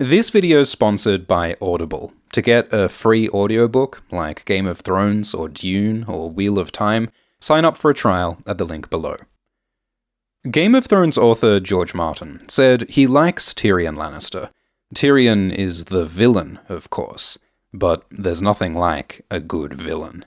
This video is sponsored by Audible. To get a free audiobook, like Game of Thrones or Dune or Wheel of Time, sign up for a trial at the link below. Game of Thrones author George Martin said he likes Tyrion Lannister. Tyrion is the villain, of course, but there's nothing like a good villain.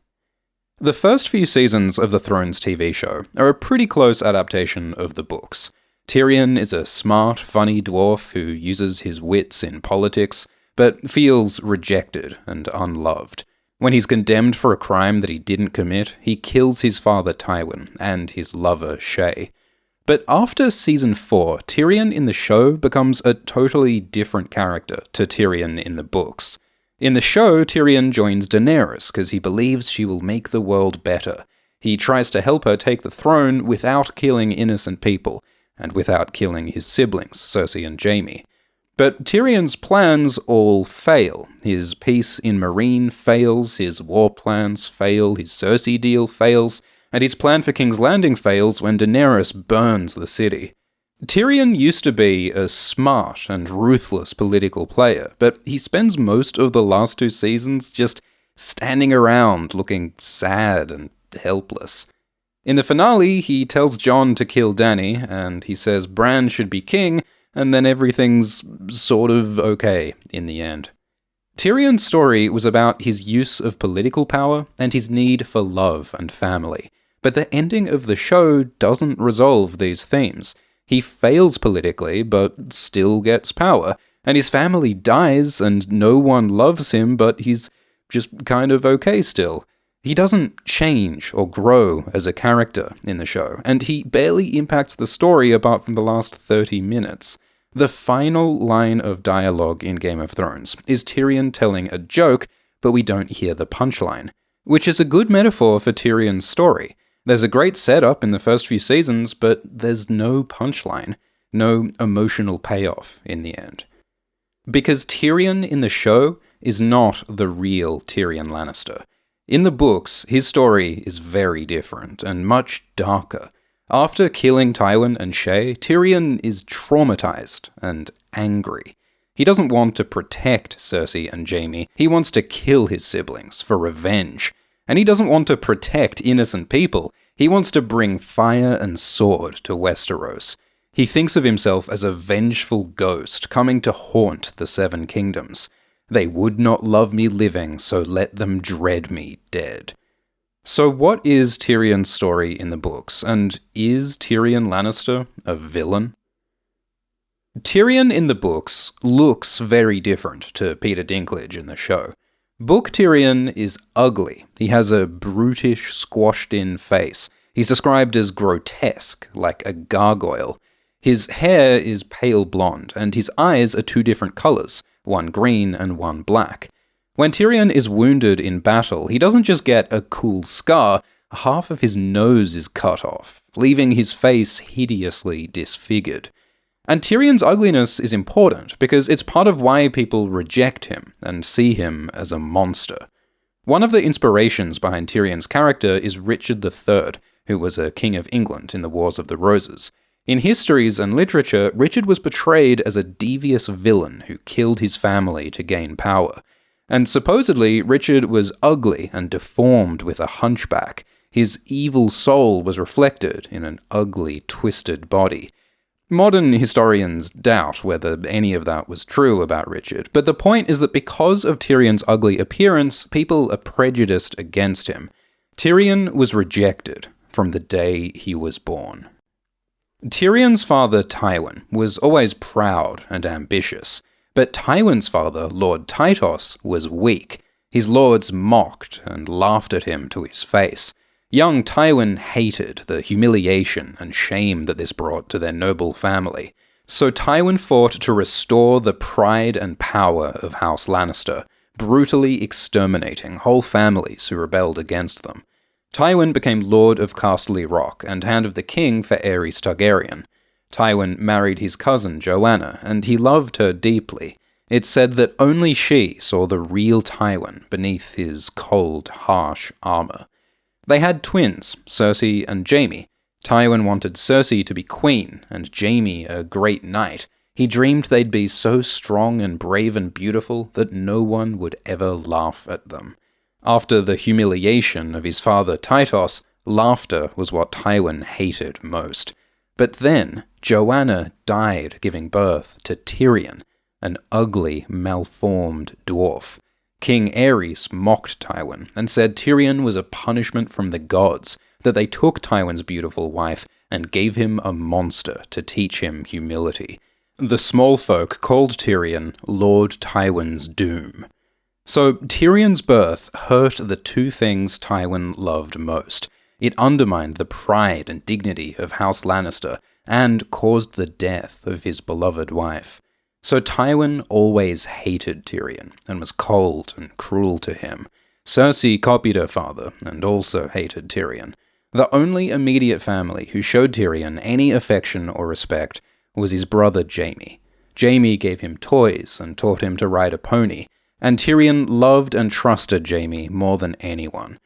The first few seasons of the Thrones TV show are a pretty close adaptation of the books. Tyrion is a smart, funny dwarf who uses his wits in politics, but feels rejected and unloved. When he's condemned for a crime that he didn't commit, he kills his father Tywin and his lover Shae. But after Season 4, Tyrion in the show becomes a totally different character to Tyrion in the books. In the show, Tyrion joins Daenerys because he believes she will make the world better. He tries to help her take the throne without killing innocent people, and without killing his siblings, Cersei and Jaime. But Tyrion's plans all fail. His peace in Meereen fails, his war plans fail, his Cersei deal fails, and his plan for King's Landing fails when Daenerys burns the city. Tyrion used to be a smart and ruthless political player, but he spends most of the last 2 seasons just standing around looking sad and helpless. In the finale, he tells Jon to kill Dany, and he says Bran should be king, and then everything's sort of okay in the end. Tyrion's story was about his use of political power and his need for love and family, but the ending of the show doesn't resolve these themes. He fails politically, but still gets power, and his family dies and no one loves him, but he's just kind of okay still. He doesn't change or grow as a character in the show, and he barely impacts the story apart from the last 30 minutes. The final line of dialogue in Game of Thrones is Tyrion telling a joke, but we don't hear the punchline, which is a good metaphor for Tyrion's story. There's a great setup in the first few seasons, but there's no punchline, no emotional payoff in the end. Because Tyrion in the show is not the real Tyrion Lannister. In the books, his story is very different and much darker. After killing Tywin and Shae, Tyrion is traumatized and angry. He doesn't want to protect Cersei and Jaime, he wants to kill his siblings for revenge. And he doesn't want to protect innocent people, he wants to bring fire and sword to Westeros. He thinks of himself as a vengeful ghost coming to haunt the Seven Kingdoms. They would not love me living, so let them dread me dead. So what is Tyrion's story in the books, and is Tyrion Lannister a villain? Tyrion in the books looks very different to Peter Dinklage in the show. Book Tyrion is ugly. He has a brutish, squashed-in face. He's described as grotesque, like a gargoyle. His hair is pale blonde, and his eyes are 2 different colors, one green and one black. When Tyrion is wounded in battle, he doesn't just get a cool scar, half of his nose is cut off, leaving his face hideously disfigured. And Tyrion's ugliness is important, because it's part of why people reject him and see him as a monster. One of the inspirations behind Tyrion's character is Richard III, who was a king of England in the Wars of the Roses. In histories and literature, Richard was portrayed as a devious villain who killed his family to gain power. And supposedly, Richard was ugly and deformed with a hunchback. His evil soul was reflected in an ugly, twisted body. Modern historians doubt whether any of that was true about Richard, but the point is that because of Tyrion's ugly appearance, people are prejudiced against him. Tyrion was rejected from the day he was born. Tyrion's father, Tywin, was always proud and ambitious, but Tywin's father, Lord Tytos, was weak. His lords mocked and laughed at him to his face. Young Tywin hated the humiliation and shame that this brought to their noble family, so Tywin fought to restore the pride and power of House Lannister, brutally exterminating whole families who rebelled against them. Tywin became Lord of Casterly Rock and Hand of the King for Aerys Targaryen. Tywin married his cousin Joanna, and he loved her deeply. It's said that only she saw the real Tywin beneath his cold, harsh armor. They had twins, Cersei and Jaime. Tywin wanted Cersei to be queen, and Jaime a great knight. He dreamed they'd be so strong and brave and beautiful that no one would ever laugh at them. After the humiliation of his father Tytos, laughter was what Tywin hated most. But then, Joanna died giving birth to Tyrion, an ugly, malformed dwarf. King Aerys mocked Tywin and said Tyrion was a punishment from the gods, that they took Tywin's beautiful wife and gave him a monster to teach him humility. The small folk called Tyrion Lord Tywin's Doom. So Tyrion's birth hurt the two things Tywin loved most. It undermined the pride and dignity of House Lannister and caused the death of his beloved wife. So Tywin always hated Tyrion and was cold and cruel to him. Cersei copied her father and also hated Tyrion. The only immediate family who showed Tyrion any affection or respect was his brother Jaime. Jaime gave him toys and taught him to ride a pony, and Tyrion loved and trusted Jaime more than anyone.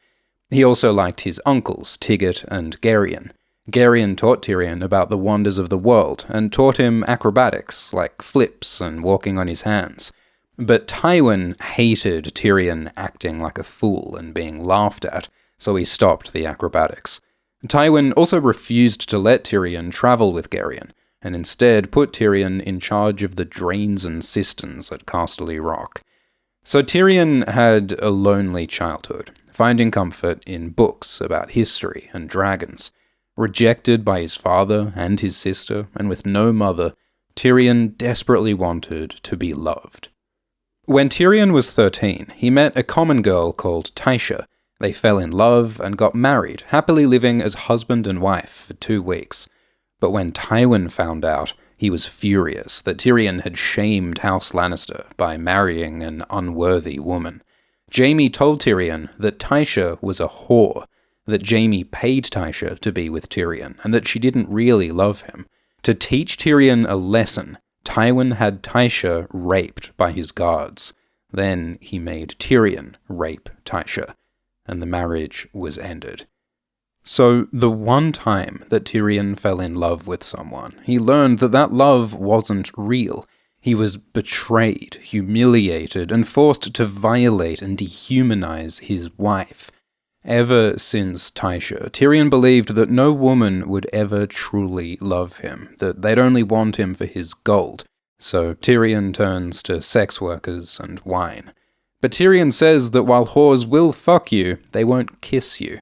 He also liked his uncles, Tigert and Gerion. Gerion taught Tyrion about the wonders of the world, and taught him acrobatics, like flips and walking on his hands. But Tywin hated Tyrion acting like a fool and being laughed at, so he stopped the acrobatics. Tywin also refused to let Tyrion travel with Gerion, and instead put Tyrion in charge of the drains and cisterns at Casterly Rock. So Tyrion had a lonely childhood, finding comfort in books about history and dragons. Rejected by his father and his sister, and with no mother, Tyrion desperately wanted to be loved. When Tyrion was 13, he met a common girl called Tysha. They fell in love and got married, happily living as husband and wife for 2 weeks. But when Tywin found out, he was furious that Tyrion had shamed House Lannister by marrying an unworthy woman. Jaime told Tyrion that Tysha was a whore, that Jaime paid Tysha to be with Tyrion, and that she didn't really love him. To teach Tyrion a lesson, Tywin had Tysha raped by his guards. Then he made Tyrion rape Tysha, and the marriage was ended. So, the one time that Tyrion fell in love with someone, he learned that that love wasn't real. He was betrayed, humiliated, and forced to violate and dehumanize his wife. Ever since Tysha, Tyrion believed that no woman would ever truly love him, that they'd only want him for his gold. So Tyrion turns to sex workers and wine. But Tyrion says that while whores will fuck you, they won't kiss you.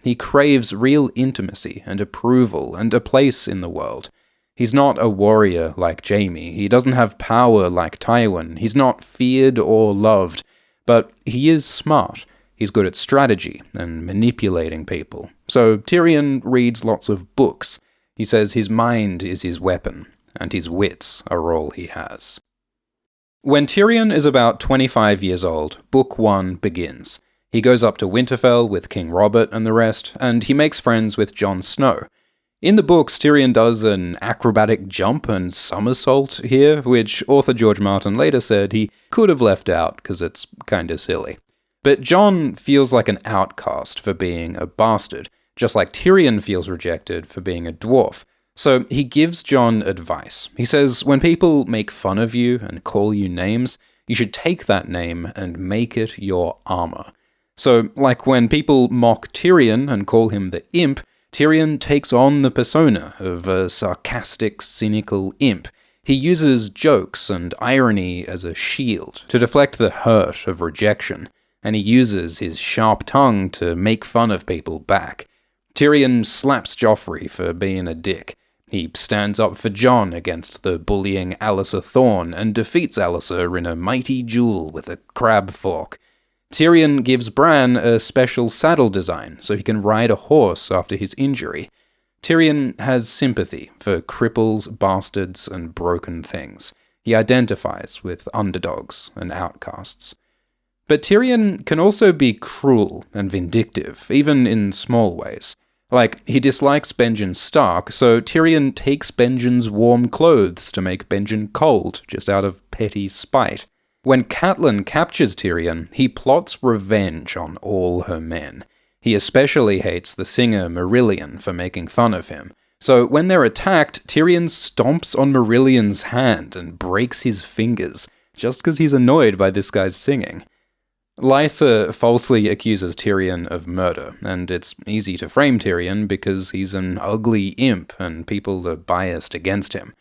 He craves real intimacy and approval and a place in the world. He's not a warrior like Jaime, he doesn't have power like Tywin, he's not feared or loved, but he is smart. He's good at strategy and manipulating people. So Tyrion reads lots of books. He says his mind is his weapon, and his wits are all he has. When Tyrion is about 25 years old, Book 1 begins. He goes up to Winterfell with King Robert and the rest, and he makes friends with Jon Snow. In the books, Tyrion does an acrobatic jump and somersault here, which author George Martin later said he could have left out because it's kinda silly. But Jon feels like an outcast for being a bastard, just like Tyrion feels rejected for being a dwarf. So he gives Jon advice. He says, when people make fun of you and call you names, you should take that name and make it your armor. So, like when people mock Tyrion and call him the imp, Tyrion takes on the persona of a sarcastic, cynical imp. He uses jokes and irony as a shield to deflect the hurt of rejection, and he uses his sharp tongue to make fun of people back. Tyrion slaps Joffrey for being a dick. He stands up for Jon against the bullying Alyssa Thorne and defeats Alyssa in a mighty duel with a crab fork. Tyrion gives Bran a special saddle design so he can ride a horse after his injury. Tyrion has sympathy for cripples, bastards, and broken things. He identifies with underdogs and outcasts. But Tyrion can also be cruel and vindictive, even in small ways. Like, he dislikes Benjen Stark, so Tyrion takes Benjen's warm clothes to make Benjen cold, just out of petty spite. When Catelyn captures Tyrion, he plots revenge on all her men. He especially hates the singer Marillion for making fun of him. So when they're attacked, Tyrion stomps on Marillion's hand and breaks his fingers, just because he's annoyed by this guy's singing. Lysa falsely accuses Tyrion of murder, and it's easy to frame Tyrion because he's an ugly imp and people are biased against him.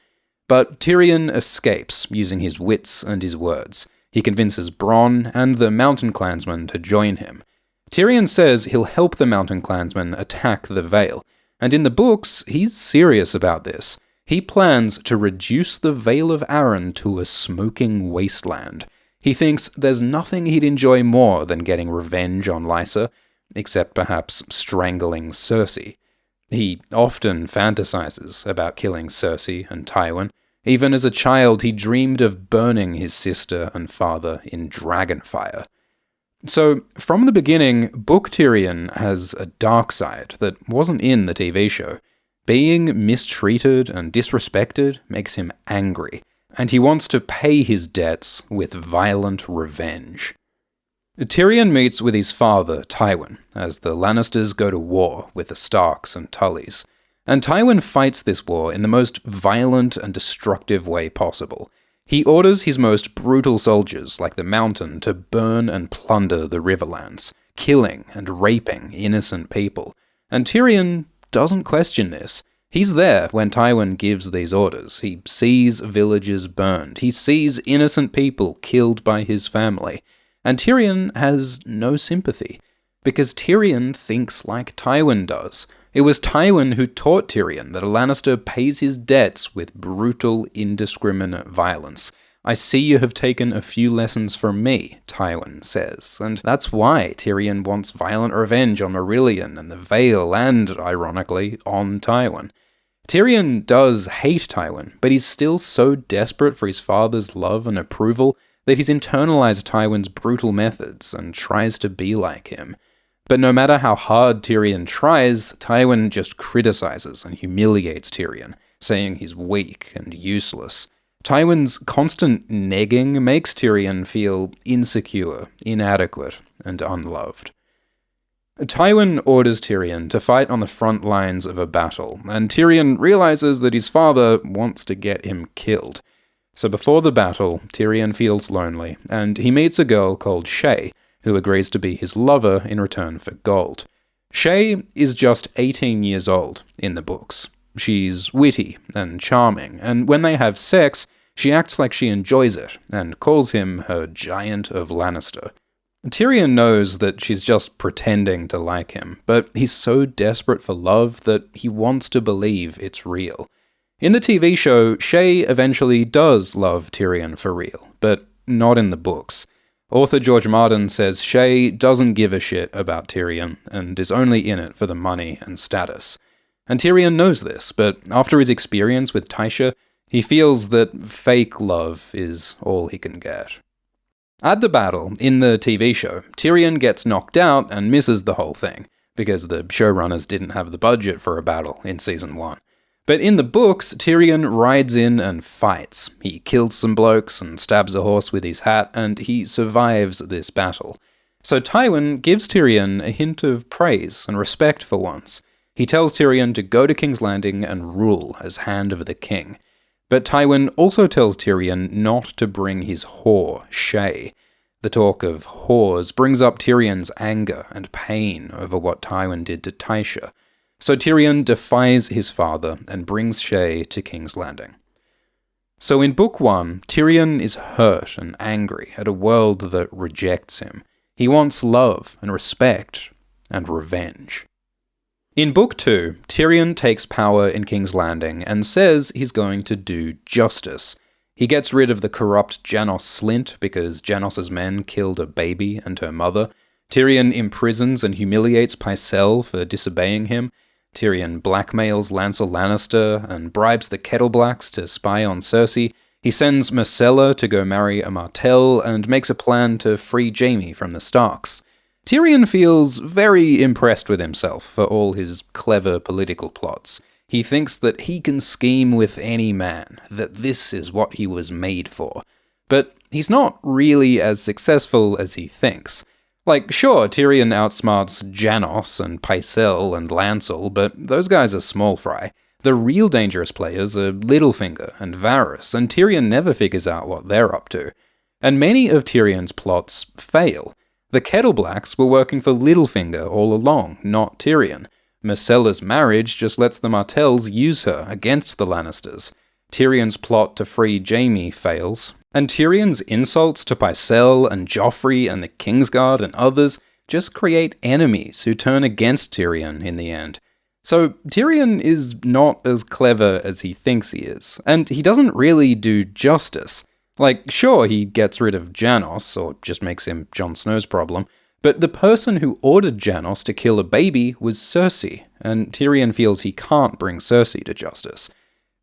But Tyrion escapes using his wits and his words. He convinces Bronn and the Mountain Clansmen to join him. Tyrion says he'll help the Mountain Clansmen attack the Vale, and in the books, he's serious about this. He plans to reduce the Vale of Arryn to a smoking wasteland. He thinks there's nothing he'd enjoy more than getting revenge on Lysa, except perhaps strangling Cersei. He often fantasizes about killing Cersei and Tywin. Even as a child, he dreamed of burning his sister and father in dragonfire. So, from the beginning, Book Tyrion has a dark side that wasn't in the TV show. Being mistreated and disrespected makes him angry, and he wants to pay his debts with violent revenge. Tyrion meets with his father, Tywin, as the Lannisters go to war with the Starks and Tullys, and Tywin fights this war in the most violent and destructive way possible. He orders his most brutal soldiers, like the Mountain, to burn and plunder the Riverlands, killing and raping innocent people, and Tyrion doesn't question this. He's there when Tywin gives these orders. He sees villages burned. He sees innocent people killed by his family. And Tyrion has no sympathy, because Tyrion thinks like Tywin does. It was Tywin who taught Tyrion that a Lannister pays his debts with brutal, indiscriminate violence. "I see you have taken a few lessons from me," Tywin says, and that's why Tyrion wants violent revenge on Marillion and the Vale and, ironically, on Tywin. Tyrion does hate Tywin, but he's still so desperate for his father's love and approval that he's internalized Tywin's brutal methods and tries to be like him. But no matter how hard Tyrion tries, Tywin just criticizes and humiliates Tyrion, saying he's weak and useless. Tywin's constant negging makes Tyrion feel insecure, inadequate, and unloved. Tywin orders Tyrion to fight on the front lines of a battle, and Tyrion realizes that his father wants to get him killed. So before the battle, Tyrion feels lonely, and he meets a girl called Shae, who agrees to be his lover in return for gold. Shae is just 18 years old in the books. She's witty and charming, and when they have sex, she acts like she enjoys it, and calls him her Giant of Lannister. Tyrion knows that she's just pretending to like him, but he's so desperate for love that he wants to believe it's real. In the TV show, Shae eventually does love Tyrion for real, but not in the books. Author George Martin says Shae doesn't give a shit about Tyrion, and is only in it for the money and status. And Tyrion knows this, but after his experience with Tysha, he feels that fake love is all he can get. At the battle, in the TV show, Tyrion gets knocked out and misses the whole thing, because the showrunners didn't have the budget for a battle in Season 1. But in the books, Tyrion rides in and fights. He kills some blokes and stabs a horse with his hat, and he survives this battle. So Tywin gives Tyrion a hint of praise and respect for once. He tells Tyrion to go to King's Landing and rule as Hand of the King. But Tywin also tells Tyrion not to bring his whore, Shae. The talk of whores brings up Tyrion's anger and pain over what Tywin did to Tysha. So Tyrion defies his father and brings Shae to King's Landing. So in Book 1, Tyrion is hurt and angry at a world that rejects him. He wants love and respect and revenge. In Book 2, Tyrion takes power in King's Landing and says he's going to do justice. He gets rid of the corrupt Janos Slynt because Janos's men killed a baby and her mother. Tyrion imprisons and humiliates Pycelle for disobeying him. Tyrion blackmails Lancel Lannister and bribes the Kettleblacks to spy on Cersei. He sends Myrcella to go marry a Martell and makes a plan to free Jaime from the Starks. Tyrion feels very impressed with himself for all his clever political plots. He thinks that he can scheme with any man, that this is what he was made for. But he's not really as successful as he thinks. Like, sure, Tyrion outsmarts Janos and Pycelle and Lancel, but those guys are small fry. The real dangerous players are Littlefinger and Varys, and Tyrion never figures out what they're up to. And many of Tyrion's plots fail. The Kettleblacks were working for Littlefinger all along, not Tyrion. Myrcella's marriage just lets the Martells use her against the Lannisters. Tyrion's plot to free Jaime fails. And Tyrion's insults to Pycelle and Joffrey and the Kingsguard and others just create enemies who turn against Tyrion in the end. So Tyrion is not as clever as he thinks he is, and he doesn't really do justice. Like, sure, he gets rid of Janos, or just makes him Jon Snow's problem, but the person who ordered Janos to kill a baby was Cersei, and Tyrion feels he can't bring Cersei to justice.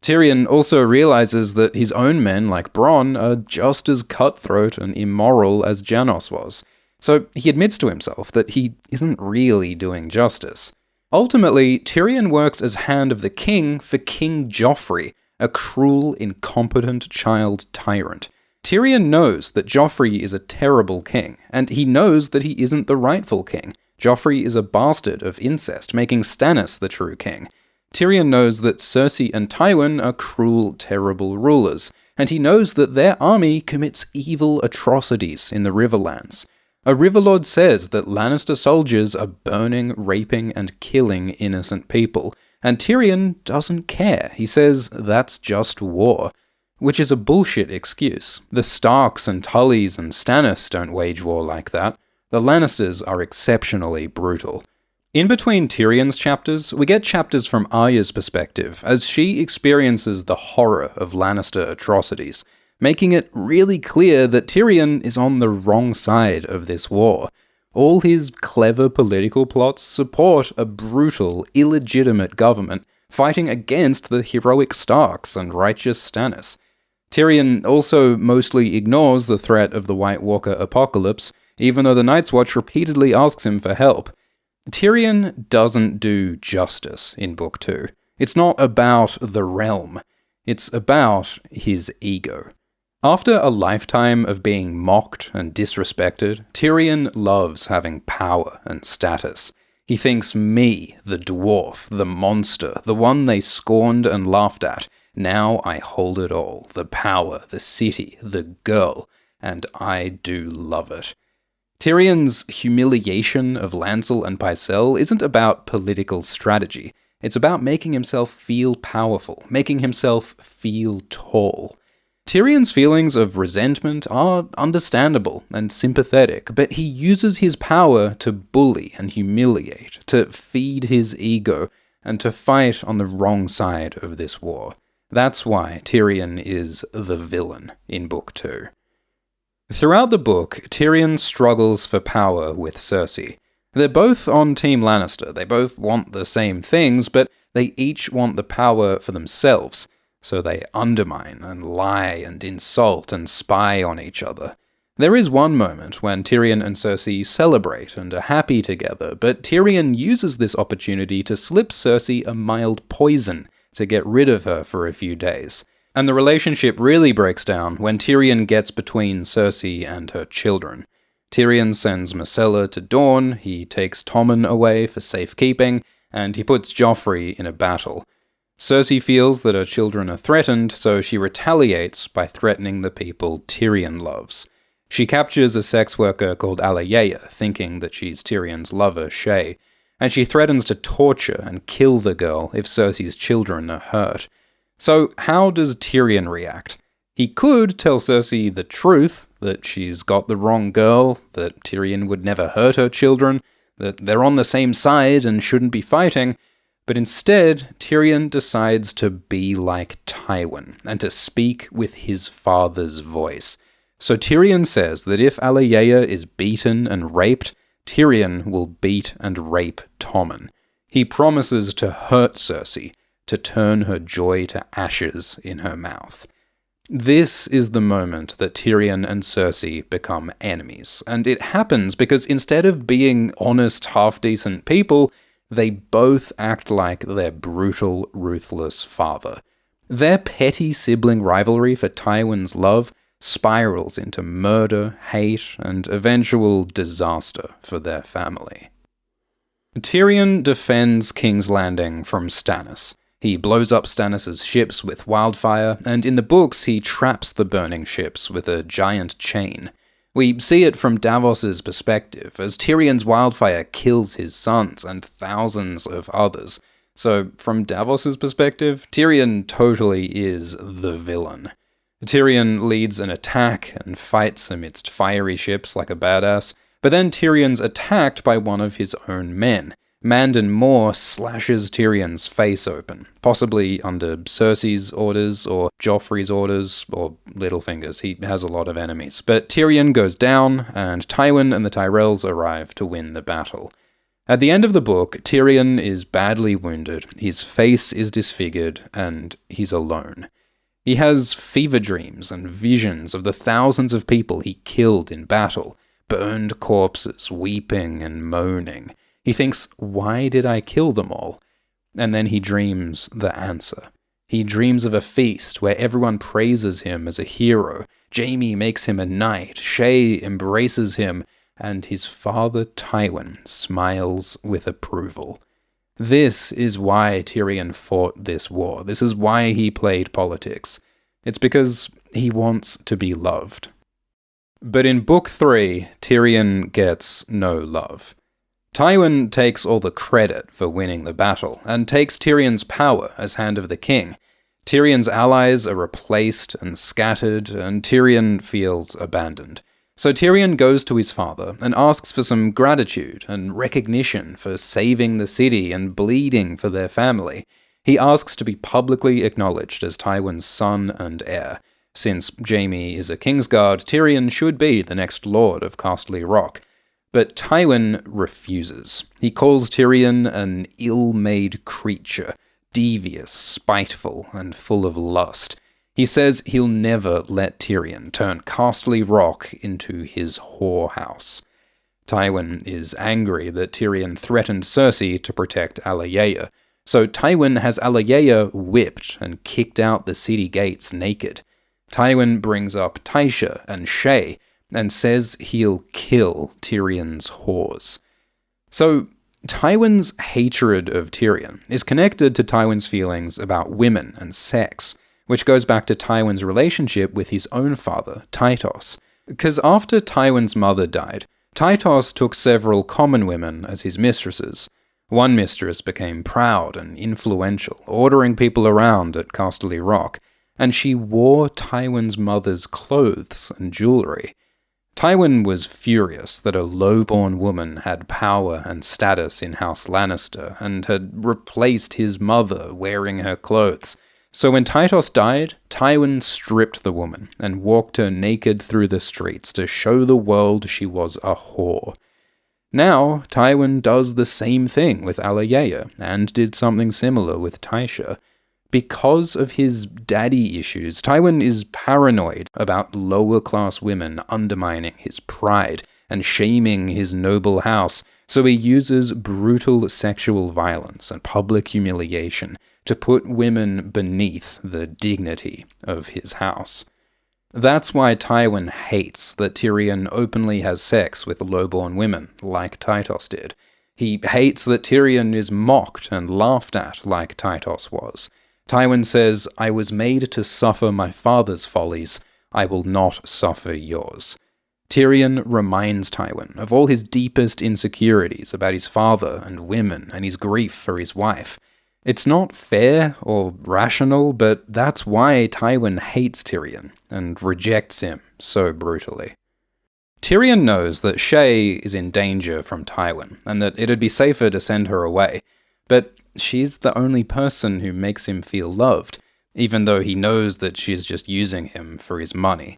Tyrion also realizes that his own men, like Bronn, are just as cutthroat and immoral as Janos was, so he admits to himself that he isn't really doing justice. Ultimately, Tyrion works as Hand of the King for King Joffrey, a cruel, incompetent child tyrant. Tyrion knows that Joffrey is a terrible king, and he knows that he isn't the rightful king. Joffrey is a bastard of incest, making Stannis the true king. Tyrion knows that Cersei and Tywin are cruel, terrible rulers, and he knows that their army commits evil atrocities in the Riverlands. A Riverlord says that Lannister soldiers are burning, raping, and killing innocent people, and Tyrion doesn't care. He says that's just war, which is a bullshit excuse. The Starks and Tullys and Stannis don't wage war like that. The Lannisters are exceptionally brutal. In between Tyrion's chapters, we get chapters from Arya's perspective, as she experiences the horror of Lannister atrocities, making it really clear that Tyrion is on the wrong side of this war. All his clever political plots support a brutal, illegitimate government fighting against the heroic Starks and righteous Stannis. Tyrion also mostly ignores the threat of the White Walker apocalypse, even though the Night's Watch repeatedly asks him for help. Tyrion doesn't do justice in Book 2. It's not about the realm. It's about his ego. After a lifetime of being mocked and disrespected, Tyrion loves having power and status. He thinks me, the dwarf, the monster, the one they scorned and laughed at, now I hold it all, the power, the city, the girl, and I do love it. Tyrion's humiliation of Lancel and Pycelle isn't about political strategy. It's about making himself feel powerful, making himself feel tall. Tyrion's feelings of resentment are understandable and sympathetic, but he uses his power to bully and humiliate, to feed his ego, and to fight on the wrong side of this war. That's why Tyrion is the villain in Book 2. Throughout the book, Tyrion struggles for power with Cersei. They're both on Team Lannister, they both want the same things, but they each want the power for themselves. So they undermine and lie and insult and spy on each other. There is one moment when Tyrion and Cersei celebrate and are happy together, but Tyrion uses this opportunity to slip Cersei a mild poison to get rid of her for a few days. And the relationship really breaks down when Tyrion gets between Cersei and her children. Tyrion sends Myrcella to Dorne, he takes Tommen away for safekeeping, and he puts Joffrey in a battle. Cersei feels that her children are threatened, so she retaliates by threatening the people Tyrion loves. She captures a sex worker called Alayea, thinking that she's Tyrion's lover, Shae, and she threatens to torture and kill the girl if Cersei's children are hurt. So how does Tyrion react? He could tell Cersei the truth, that she's got the wrong girl, that Tyrion would never hurt her children, that they're on the same side and shouldn't be fighting, but instead, Tyrion decides to be like Tywin, and to speak with his father's voice. So Tyrion says that if Alayea is beaten and raped, Tyrion will beat and rape Tommen. He promises to hurt Cersei, to turn her joy to ashes in her mouth. This is the moment that Tyrion and Cersei become enemies, and it happens because instead of being honest, half-decent people, they both act like their brutal, ruthless father. Their petty sibling rivalry for Tywin's love spirals into murder, hate, and eventual disaster for their family. Tyrion defends King's Landing from Stannis. He blows up Stannis' ships with wildfire, and in the books he traps the burning ships with a giant chain. We see it from Davos's perspective, as Tyrion's wildfire kills his sons and thousands of others. So, from Davos's perspective, Tyrion totally is the villain. Tyrion leads an attack and fights amidst fiery ships like a badass, but then Tyrion's attacked by one of his own men. Mandon Moore slashes Tyrion's face open, possibly under Cersei's orders, or Joffrey's orders, or Littlefinger's. He has a lot of enemies. But Tyrion goes down, and Tywin and the Tyrells arrive to win the battle. At the end of the book, Tyrion is badly wounded, his face is disfigured, and he's alone. He has fever dreams and visions of the thousands of people he killed in battle, burned corpses, weeping and moaning. He thinks, why did I kill them all? And then he dreams the answer. He dreams of a feast where everyone praises him as a hero. Jaime makes him a knight, Shae embraces him, and his father Tywin smiles with approval. This is why Tyrion fought this war. This is why he played politics. It's because he wants to be loved. But in Book 3, Tyrion gets no love. Tywin takes all the credit for winning the battle, and takes Tyrion's power as Hand of the King. Tyrion's allies are replaced and scattered, and Tyrion feels abandoned. So Tyrion goes to his father and asks for some gratitude and recognition for saving the city and bleeding for their family. He asks to be publicly acknowledged as Tywin's son and heir. Since Jaime is a Kingsguard, Tyrion should be the next Lord of Casterly Rock. But Tywin refuses. He calls Tyrion an ill-made creature, devious, spiteful, and full of lust. He says he'll never let Tyrion turn Casterly Rock into his whorehouse. Tywin is angry that Tyrion threatened Cersei to protect Alayea, so Tywin has Alayea whipped and kicked out the city gates naked. Tywin brings up Tysha and Shae, and says he'll kill Tyrion's whores. So, Tywin's hatred of Tyrion is connected to Tywin's feelings about women and sex, which goes back to Tywin's relationship with his own father, Tytos. Because after Tywin's mother died, Tytos took several common women as his mistresses. One mistress became proud and influential, ordering people around at Casterly Rock, and she wore Tywin's mother's clothes and jewelry. Tywin was furious that a low-born woman had power and status in House Lannister and had replaced his mother wearing her clothes. So when Tytos died, Tywin stripped the woman and walked her naked through the streets to show the world she was a whore. Now, Tywin does the same thing with Alayea, and did something similar with Tysha. Because of his daddy issues, Tywin is paranoid about lower-class women undermining his pride and shaming his noble house, so he uses brutal sexual violence and public humiliation to put women beneath the dignity of his house. That's why Tywin hates that Tyrion openly has sex with low-born women, like Tytos did. He hates that Tyrion is mocked and laughed at like Tytos was. Tywin says, "I was made to suffer my father's follies. I will not suffer yours." Tyrion reminds Tywin of all his deepest insecurities about his father and women and his grief for his wife. It's not fair or rational, but that's why Tywin hates Tyrion and rejects him so brutally. Tyrion knows that Shae is in danger from Tywin, and that it'd be safer to send her away, but she's the only person who makes him feel loved, even though he knows that she's just using him for his money.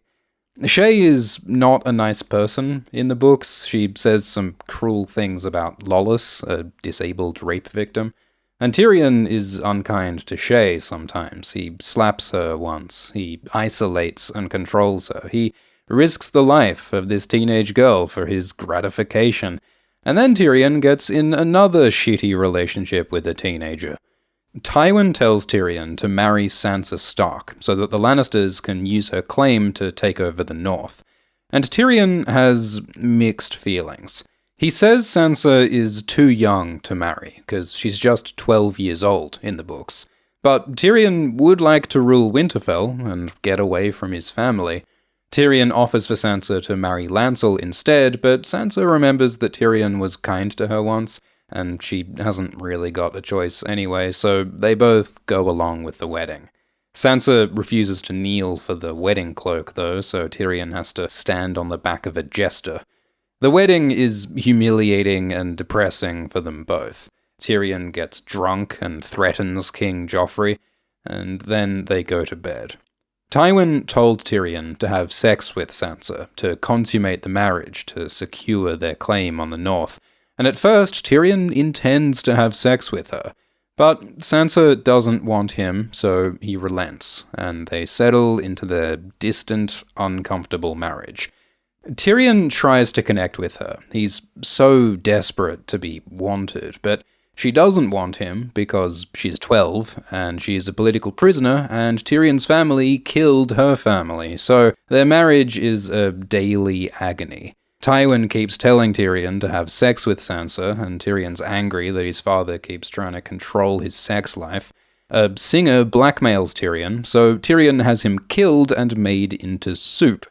Shae is not a nice person in the books. She says some cruel things about Lollys, a disabled rape victim. And Tyrion is unkind to Shae sometimes. He slaps her once. He isolates and controls her. He risks the life of this teenage girl for his gratification. And then Tyrion gets in another shitty relationship with a teenager. Tywin tells Tyrion to marry Sansa Stark so that the Lannisters can use her claim to take over the North. And Tyrion has mixed feelings. He says Sansa is too young to marry, because she's just 12 years old in the books. But Tyrion would like to rule Winterfell and get away from his family. Tyrion offers for Sansa to marry Lancel instead, but Sansa remembers that Tyrion was kind to her once, and she hasn't really got a choice anyway, so they both go along with the wedding. Sansa refuses to kneel for the wedding cloak, though, so Tyrion has to stand on the back of a jester. The wedding is humiliating and depressing for them both. Tyrion gets drunk and threatens King Joffrey, and then they go to bed. Tywin told Tyrion to have sex with Sansa, to consummate the marriage, to secure their claim on the north, and at first Tyrion intends to have sex with her. But Sansa doesn't want him, so he relents, and they settle into their distant, uncomfortable marriage. Tyrion tries to connect with her. He's so desperate to be wanted, but she doesn't want him because she's 12, and she's a political prisoner, and Tyrion's family killed her family, so their marriage is a daily agony. Tywin keeps telling Tyrion to have sex with Sansa, and Tyrion's angry that his father keeps trying to control his sex life. A singer blackmails Tyrion, so Tyrion has him killed and made into soup.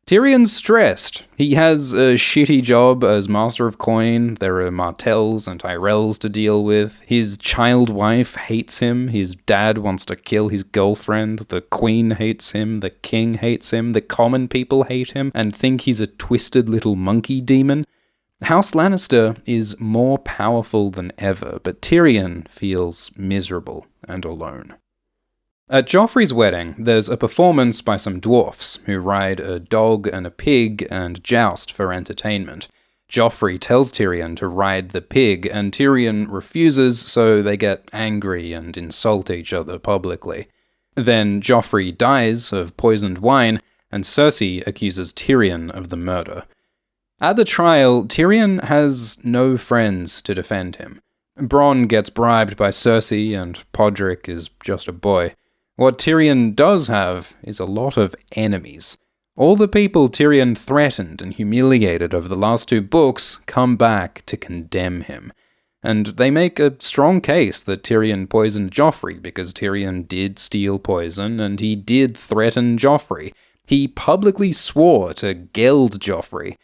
Tyrion's stressed. He has a shitty job as Master of Coin, there are Martells and Tyrells to deal with, his child wife hates him, his dad wants to kill his girlfriend, the Queen hates him, the King hates him, the common people hate him and think he's a twisted little monkey demon. House Lannister is more powerful than ever, but Tyrion feels miserable and alone. At Joffrey's wedding, there's a performance by some dwarfs who ride a dog and a pig and joust for entertainment. Joffrey tells Tyrion to ride the pig, and Tyrion refuses, so they get angry and insult each other publicly. Then Joffrey dies of poisoned wine, and Cersei accuses Tyrion of the murder. At the trial, Tyrion has no friends to defend him. Bronn gets bribed by Cersei, and Podrick is just a boy. What Tyrion does have is a lot of enemies. All the people Tyrion threatened and humiliated over the last 2 books come back to condemn him. And they make a strong case that Tyrion poisoned Joffrey because Tyrion did steal poison and he did threaten Joffrey. He publicly swore to geld Joffrey.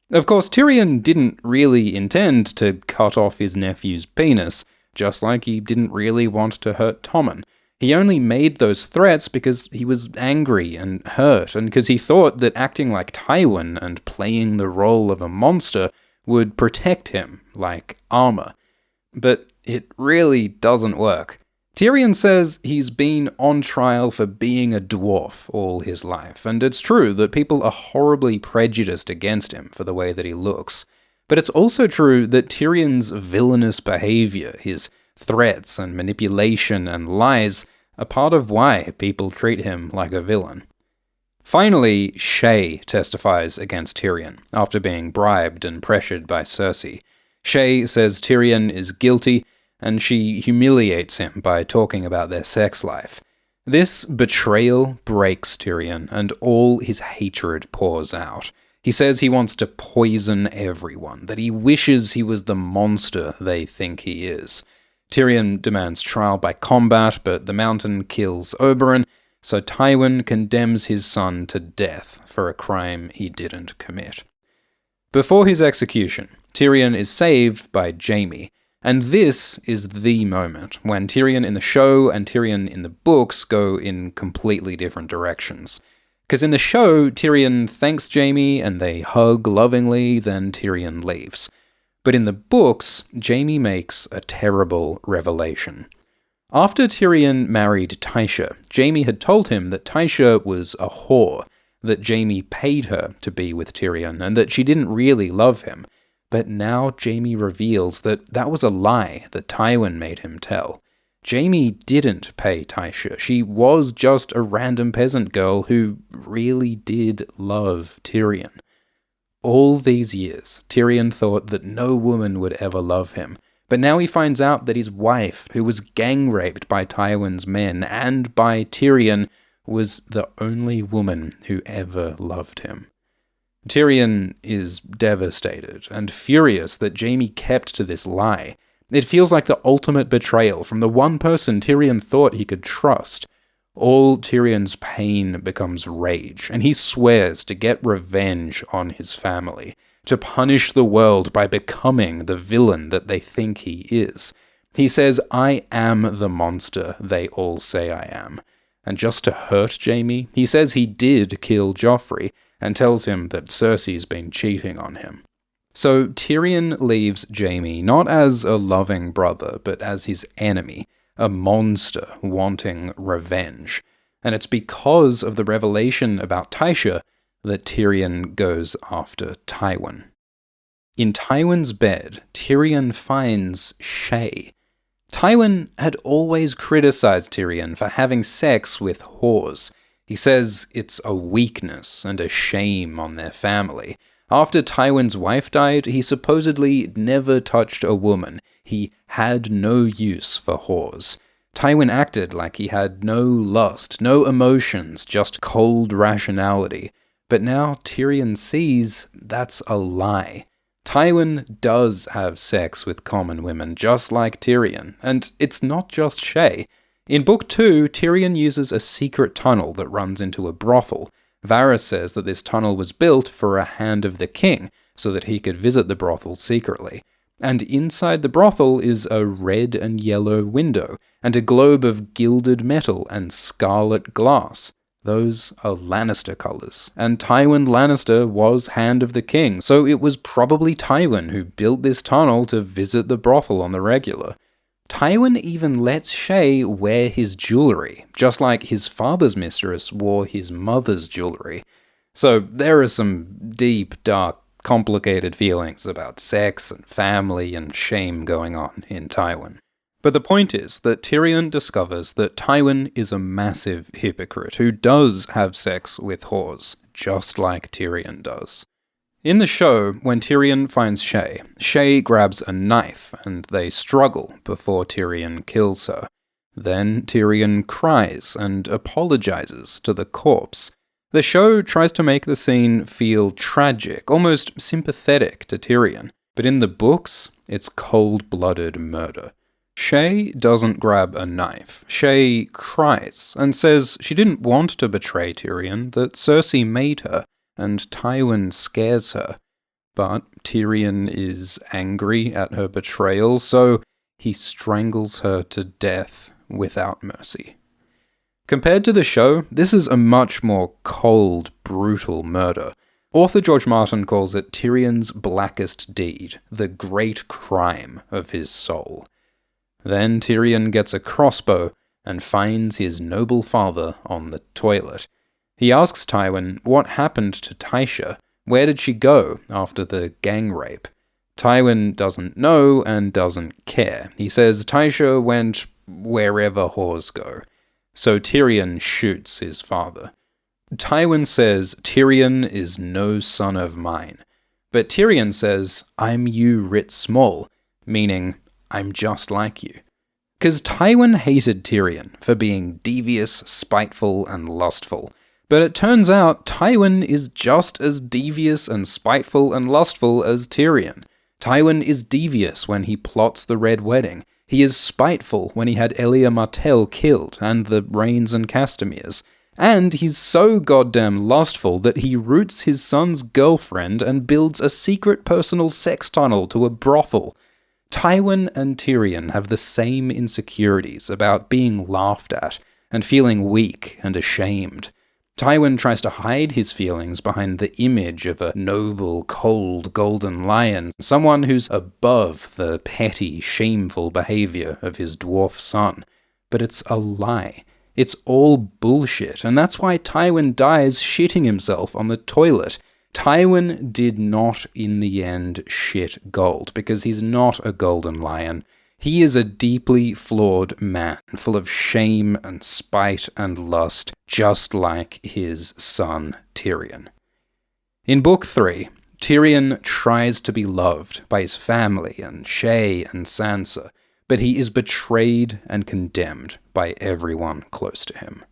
Of course, Tyrion didn't really intend to cut off his nephew's penis, just like he didn't really want to hurt Tommen. He only made those threats because he was angry and hurt, and because he thought that acting like Tywin and playing the role of a monster would protect him, like armor. But it really doesn't work. Tyrion says he's been on trial for being a dwarf all his life, and it's true that people are horribly prejudiced against him for the way that he looks. But it's also true that Tyrion's villainous behavior, his threats and manipulation and lies, are part of why people treat him like a villain. Finally, Shae testifies against Tyrion, after being bribed and pressured by Cersei. Shae says Tyrion is guilty, and she humiliates him by talking about their sex life. This betrayal breaks Tyrion, and all his hatred pours out. He says he wants to poison everyone, that he wishes he was the monster they think he is. Tyrion demands trial by combat, but the Mountain kills Oberyn, so Tywin condemns his son to death for a crime he didn't commit. Before his execution, Tyrion is saved by Jaime, and this is the moment when Tyrion in the show and Tyrion in the books go in completely different directions. Because in the show, Tyrion thanks Jaime and they hug lovingly, then Tyrion leaves. But in the books, Jaime makes a terrible revelation. After Tyrion married Tysha, Jaime had told him that Tysha was a whore, that Jaime paid her to be with Tyrion, and that she didn't really love him. But now Jaime reveals that that was a lie that Tywin made him tell. Jaime didn't pay Tysha. She was just a random peasant girl who really did love Tyrion. All these years, Tyrion thought that no woman would ever love him, but now he finds out that his wife, who was gang-raped by Tywin's men and by Tyrion, was the only woman who ever loved him. Tyrion is devastated and furious that Jaime kept to this lie. It feels like the ultimate betrayal from the one person Tyrion thought he could trust. All Tyrion's pain becomes rage, and he swears to get revenge on his family, to punish the world by becoming the villain that they think he is. He says, "I am the monster they all say I am." And just to hurt Jaime, he says he did kill Joffrey, and tells him that Cersei's been cheating on him. So Tyrion leaves Jaime not as a loving brother, but as his enemy, a monster wanting revenge. And it's because of the revelation about Tysha that Tyrion goes after Tywin. In Tywin's bed, Tyrion finds Shae. Tywin had always criticized Tyrion for having sex with whores. He says it's a weakness and a shame on their family. After Tywin's wife died, he supposedly never touched a woman. He had no use for whores. Tywin acted like he had no lust, no emotions, just cold rationality. But now Tyrion sees that's a lie. Tywin does have sex with common women, just like Tyrion, and it's not just Shae. In Book 2, Tyrion uses a secret tunnel that runs into a brothel. Varys says that this tunnel was built for a Hand of the King, so that he could visit the brothel secretly. And inside the brothel is a red and yellow window, and a globe of gilded metal and scarlet glass. Those are Lannister colours, and Tywin Lannister was Hand of the King, so it was probably Tywin who built this tunnel to visit the brothel on the regular. Tywin even lets Shae wear his jewellery, just like his father's mistress wore his mother's jewellery. So there are some deep, dark, complicated feelings about sex and family and shame going on in Tywin. But the point is that Tyrion discovers that Tywin is a massive hypocrite who does have sex with whores, just like Tyrion does. In the show, when Tyrion finds Shae, Shae grabs a knife and they struggle before Tyrion kills her. Then Tyrion cries and apologizes to the corpse. The show tries to make the scene feel tragic, almost sympathetic to Tyrion, but in the books, it's cold-blooded murder. Shae doesn't grab a knife. Shae cries and says she didn't want to betray Tyrion, that Cersei made her, and Tywin scares her. But Tyrion is angry at her betrayal, so he strangles her to death without mercy. Compared to the show, this is a much more cold, brutal murder. Author George Martin calls it Tyrion's blackest deed, the great crime of his soul. Then Tyrion gets a crossbow and finds his noble father on the toilet. He asks Tywin what happened to Tysha. Where did she go after the gang rape? Tywin doesn't know and doesn't care. He says Tysha went wherever whores go. So Tyrion shoots his father. Tywin says Tyrion is no son of mine. But Tyrion says, I'm you writ small, meaning I'm just like you. Because Tywin hated Tyrion for being devious, spiteful, and lustful. But it turns out Tywin is just as devious and spiteful and lustful as Tyrion. Tywin is devious when he plots the Red Wedding. He is spiteful when he had Elia Martell killed and the Rains and Castameres. And he's so goddamn lustful that he roots his son's girlfriend and builds a secret personal sex tunnel to a brothel. Tywin and Tyrion have the same insecurities about being laughed at and feeling weak and ashamed. Tywin tries to hide his feelings behind the image of a noble, cold, golden lion, someone who's above the petty, shameful behavior of his dwarf son. But it's a lie. It's all bullshit, and that's why Tywin dies shitting himself on the toilet. Tywin did not, in the end, shit gold, because he's not a golden lion. He is a deeply flawed man, full of shame and spite and lust, just like his son Tyrion. In Book 3, Tyrion tries to be loved by his family and Shae and Sansa, but he is betrayed and condemned by everyone close to him.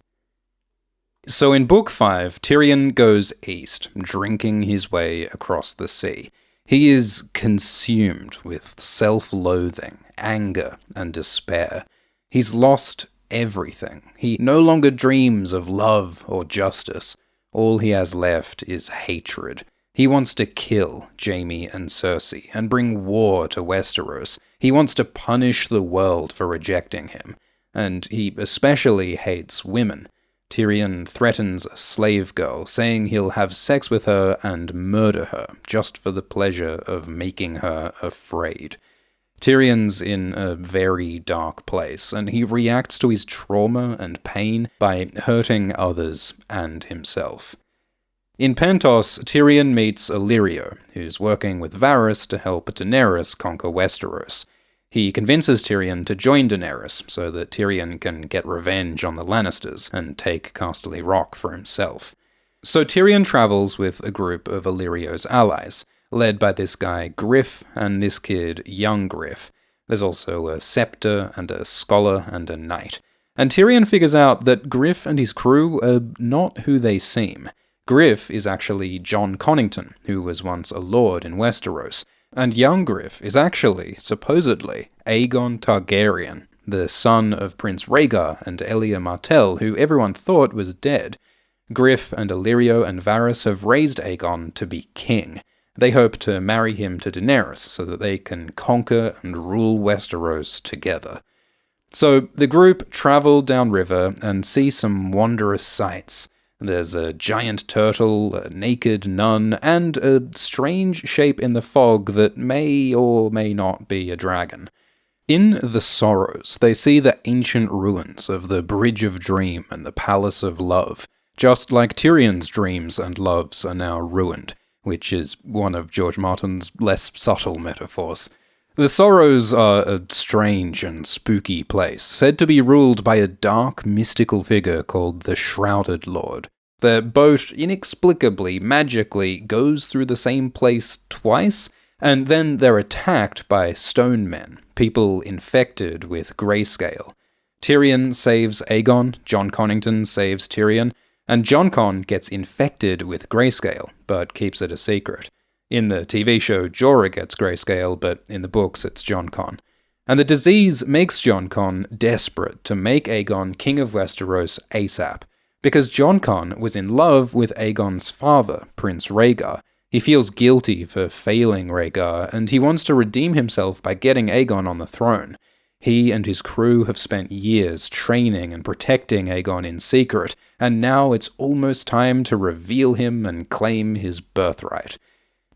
So in Book 5, Tyrion goes east, drinking his way across the sea. He is consumed with self-loathing, anger, and despair. He's lost everything. He no longer dreams of love or justice. All he has left is hatred. He wants to kill Jaime and Cersei and bring war to Westeros. He wants to punish the world for rejecting him. And he especially hates women. Tyrion threatens a slave girl, saying he'll have sex with her and murder her, just for the pleasure of making her afraid. Tyrion's in a very dark place, and he reacts to his trauma and pain by hurting others and himself. In Pentos, Tyrion meets Illyrio, who's working with Varys to help Daenerys conquer Westeros. He convinces Tyrion to join Daenerys, so that Tyrion can get revenge on the Lannisters and take Casterly Rock for himself. So Tyrion travels with a group of Illyrio's allies, led by this guy Griff and this kid Young Griff. There's also a scepter and a scholar and a knight. And Tyrion figures out that Griff and his crew are not who they seem. Griff is actually Jon Connington, who was once a lord in Westeros, and young Griff is actually, supposedly, Aegon Targaryen, the son of Prince Rhaegar and Elia Martell, who everyone thought was dead. Griff and Illyrio and Varys have raised Aegon to be king. They hope to marry him to Daenerys so that they can conquer and rule Westeros together. So the group travel downriver and see some wondrous sights. There's a giant turtle, a naked nun, and a strange shape in the fog that may or may not be a dragon. In the Sorrows, they see the ancient ruins of the Bridge of Dream and the Palace of Love, just like Tyrion's dreams and loves are now ruined, which is one of George Martin's less subtle metaphors. The Sorrows are a strange and spooky place, said to be ruled by a dark, mystical figure called the Shrouded Lord. Their boat inexplicably, magically, goes through the same place twice, and then they're attacked by stone men, people infected with grayscale. Tyrion saves Aegon, Jon Connington saves Tyrion, and Jon Con gets infected with grayscale, but keeps it a secret. In the TV show, Jorah gets grayscale, but in the books it's Jon Con. And the disease makes Jon Con desperate to make Aegon king of Westeros ASAP, because Jon Con was in love with Aegon's father, Prince Rhaegar. He feels guilty for failing Rhaegar, and he wants to redeem himself by getting Aegon on the throne. He and his crew have spent years training and protecting Aegon in secret, and now it's almost time to reveal him and claim his birthright.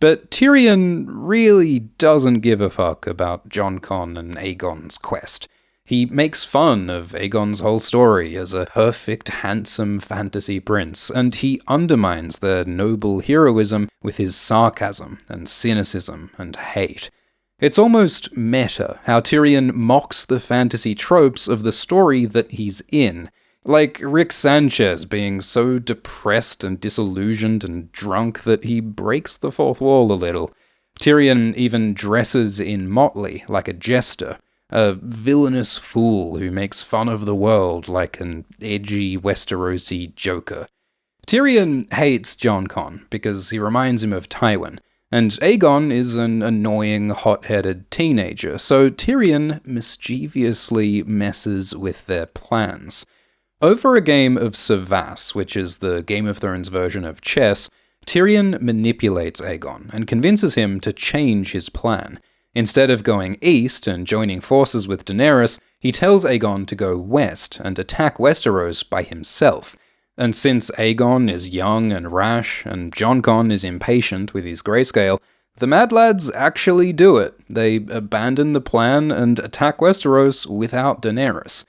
But Tyrion really doesn't give a fuck about Jon Con and Aegon's quest. He makes fun of Aegon's whole story as a perfect, handsome fantasy prince, and he undermines their noble heroism with his sarcasm and cynicism and hate. It's almost meta how Tyrion mocks the fantasy tropes of the story that he's in, like Rick Sanchez being so depressed and disillusioned and drunk that he breaks the fourth wall a little. Tyrion even dresses in motley like a jester, a villainous fool who makes fun of the world like an edgy Westerosi joker. Tyrion hates Jon Con because he reminds him of Tywin, and Aegon is an annoying, hot-headed teenager, so Tyrion mischievously messes with their plans. Over a game of Savas, which is the Game of Thrones version of chess, Tyrion manipulates Aegon and convinces him to change his plan. Instead of going east and joining forces with Daenerys, he tells Aegon to go west and attack Westeros by himself. And since Aegon is young and rash, and Jon Con is impatient with his grayscale, the Mad Lads actually do it. They abandon the plan and attack Westeros without Daenerys.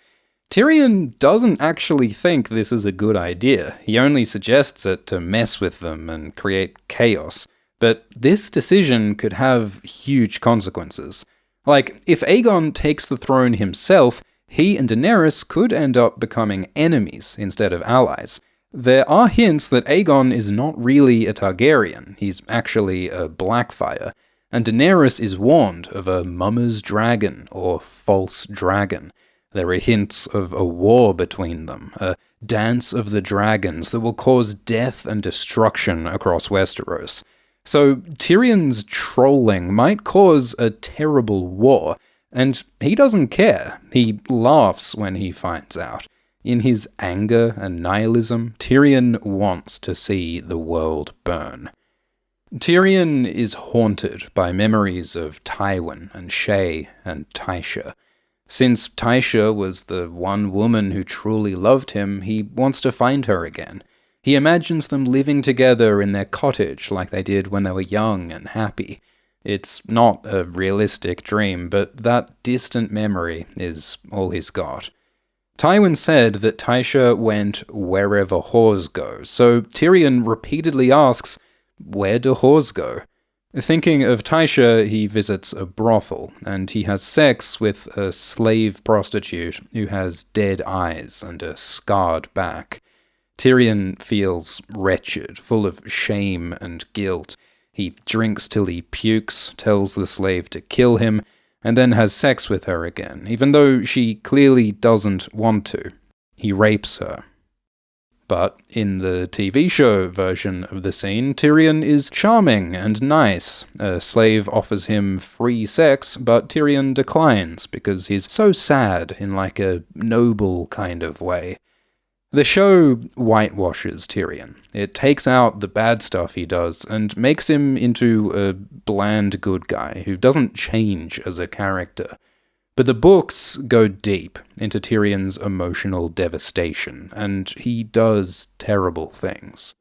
Tyrion doesn't actually think this is a good idea. He only suggests it to mess with them and create chaos. But this decision could have huge consequences. Like, if Aegon takes the throne himself, he and Daenerys could end up becoming enemies instead of allies. There are hints that Aegon is not really a Targaryen, he's actually a Blackfire, and Daenerys is warned of a Mummer's Dragon, or False Dragon. There are hints of a war between them, a dance of the dragons that will cause death and destruction across Westeros. So Tyrion's trolling might cause a terrible war, and he doesn't care. He laughs when he finds out. In his anger and nihilism, Tyrion wants to see the world burn. Tyrion is haunted by memories of Tywin and Shae and Tysha. Since Tysha was the one woman who truly loved him, he wants to find her again. He imagines them living together in their cottage like they did when they were young and happy. It's not a realistic dream, but that distant memory is all he's got. Tywin said that Tysha went wherever whores go, so Tyrion repeatedly asks, where do whores go? Thinking of Tysha, he visits a brothel, and he has sex with a slave prostitute who has dead eyes and a scarred back. Tyrion feels wretched, full of shame and guilt. He drinks till he pukes, tells the slave to kill him, and then has sex with her again, even though she clearly doesn't want to. He rapes her. But in the TV show version of the scene, Tyrion is charming and nice. A slave offers him free sex, but Tyrion declines because he's so sad in like a noble kind of way. The show whitewashes Tyrion. It takes out the bad stuff he does and makes him into a bland good guy who doesn't change as a character. But the books go deep into Tyrion's emotional devastation, and he does terrible things.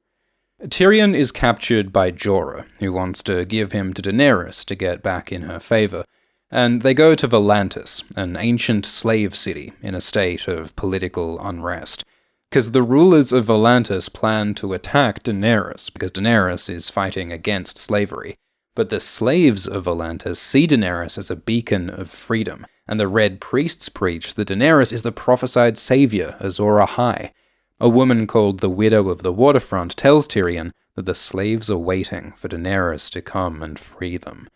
Tyrion is captured by Jorah, who wants to give him to Daenerys to get back in her favor, and they go to Volantis, an ancient slave city in a state of political unrest, because the rulers of Volantis plan to attack Daenerys, because Daenerys is fighting against slavery. But the slaves of Volantis see Daenerys as a beacon of freedom, and the Red Priests preach that Daenerys is the prophesied savior, Azor Ahai. A woman called the Widow of the Waterfront tells Tyrion that the slaves are waiting for Daenerys to come and free them.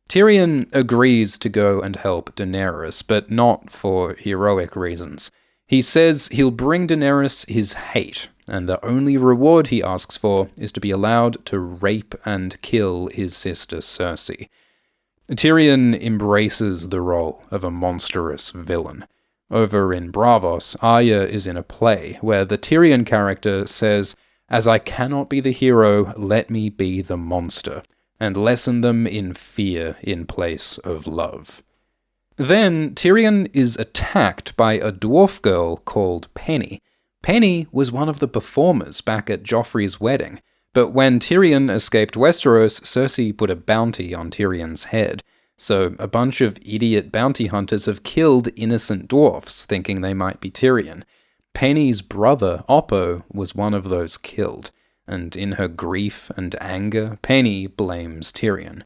Tyrion agrees to go and help Daenerys, but not for heroic reasons. He says he'll bring Daenerys his hate, and the only reward he asks for is to be allowed to rape and kill his sister Cersei. Tyrion embraces the role of a monstrous villain. Over in Braavos, Arya is in a play where the Tyrion character says, "As I cannot be the hero, let me be the monster, and lessen them in fear in place of love." Then Tyrion is attacked by a dwarf girl called Penny. Penny was one of the performers back at Joffrey's wedding, but when Tyrion escaped Westeros, Cersei put a bounty on Tyrion's head, so a bunch of idiot bounty hunters have killed innocent dwarfs, thinking they might be Tyrion. Penny's brother, Oppo, was one of those killed, and in her grief and anger, Penny blames Tyrion.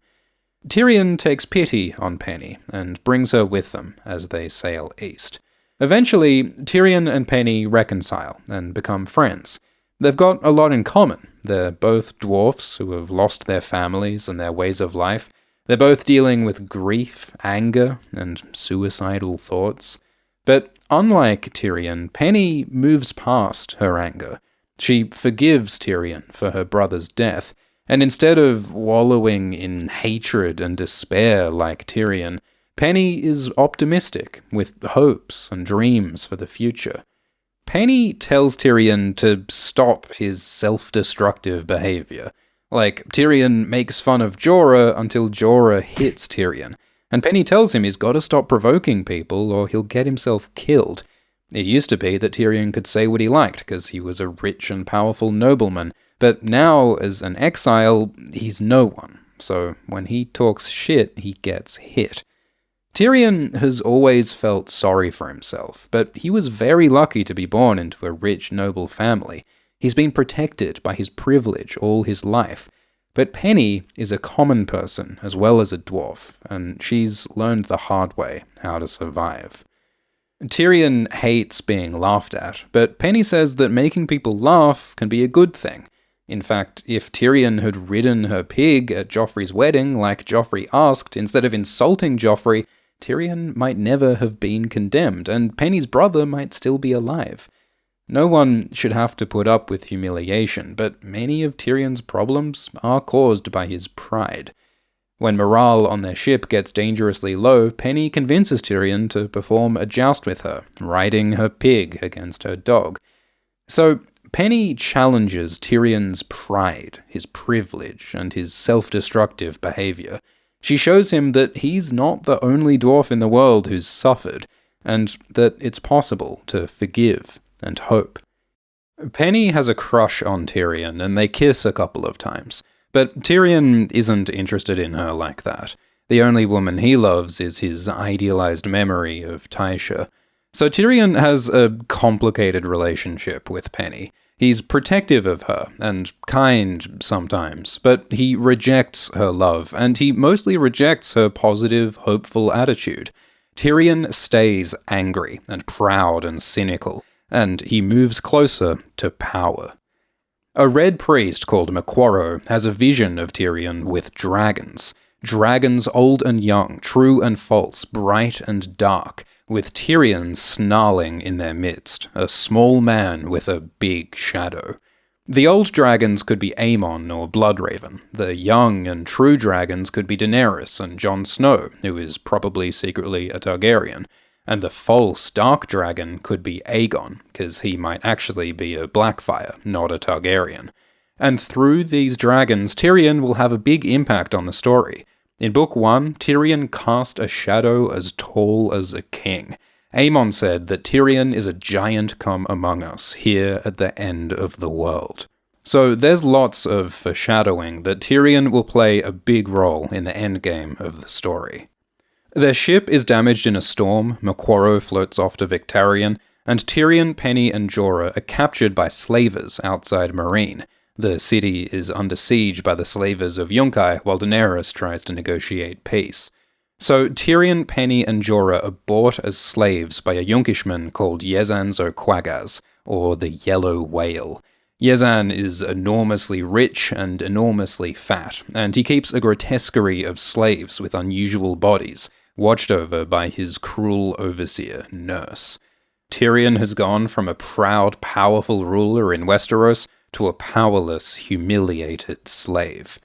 Tyrion takes pity on Penny and brings her with them as they sail east. Eventually, Tyrion and Penny reconcile and become friends. They've got a lot in common. They're both dwarfs who have lost their families and their ways of life. They're both dealing with grief, anger, and suicidal thoughts. But unlike Tyrion, Penny moves past her anger. She forgives Tyrion for her brother's death, and instead of wallowing in hatred and despair like Tyrion, Penny is optimistic, with hopes and dreams for the future. Penny tells Tyrion to stop his self-destructive behavior. Like, Tyrion makes fun of Jorah until Jorah hits Tyrion, and Penny tells him he's got to stop provoking people or he'll get himself killed. It used to be that Tyrion could say what he liked because he was a rich and powerful nobleman, but now, as an exile, he's no one, so when he talks shit, he gets hit. Tyrion has always felt sorry for himself, but he was very lucky to be born into a rich, noble family. He's been protected by his privilege all his life. But Penny is a common person as well as a dwarf, and she's learned the hard way how to survive. Tyrion hates being laughed at, but Penny says that making people laugh can be a good thing. In fact, if Tyrion had ridden her pig at Joffrey's wedding like Joffrey asked, instead of insulting Joffrey, Tyrion might never have been condemned, and Penny's brother might still be alive. No one should have to put up with humiliation, but many of Tyrion's problems are caused by his pride. When morale on their ship gets dangerously low, Penny convinces Tyrion to perform a joust with her, riding her pig against her dog. So, Penny challenges Tyrion's pride, his privilege, and his self-destructive behavior. She shows him that he's not the only dwarf in the world who's suffered, and that it's possible to forgive and hope. Penny has a crush on Tyrion, and they kiss a couple of times. But Tyrion isn't interested in her like that. The only woman he loves is his idealized memory of Tysha. So Tyrion has a complicated relationship with Penny. He's protective of her, and kind sometimes, but he rejects her love, and he mostly rejects her positive, hopeful attitude. Tyrion stays angry and proud and cynical, and he moves closer to power. A red priest called Maquaro has a vision of Tyrion with dragons. Dragons old and young, true and false, bright and dark, with Tyrion snarling in their midst, a small man with a big shadow. The old dragons could be Aemon or Bloodraven. The young and true dragons could be Daenerys and Jon Snow, who is probably secretly a Targaryen. And the false dark dragon could be Aegon, because he might actually be a Blackfyre, not a Targaryen. And through these dragons, Tyrion will have a big impact on the story. In Book 1, Tyrion cast a shadow as tall as a king. Aemon said that Tyrion is a giant come among us, here at the end of the world. So there's lots of foreshadowing that Tyrion will play a big role in the endgame of the story. Their ship is damaged in a storm, Maquaro floats off to Victarion, and Tyrion, Penny, and Jorah are captured by slavers outside Meereen. The city is under siege by the slavers of Yunkai, while Daenerys tries to negotiate peace. So Tyrion, Penny, and Jorah are bought as slaves by a Yunkishman called Yezan Quagaz, or the Yellow Whale. Yezan is enormously rich and enormously fat, and he keeps a grotesquerie of slaves with unusual bodies, watched over by his cruel overseer, Nurse. Tyrion has gone from a proud, powerful ruler in Westeros to a powerless, humiliated slave.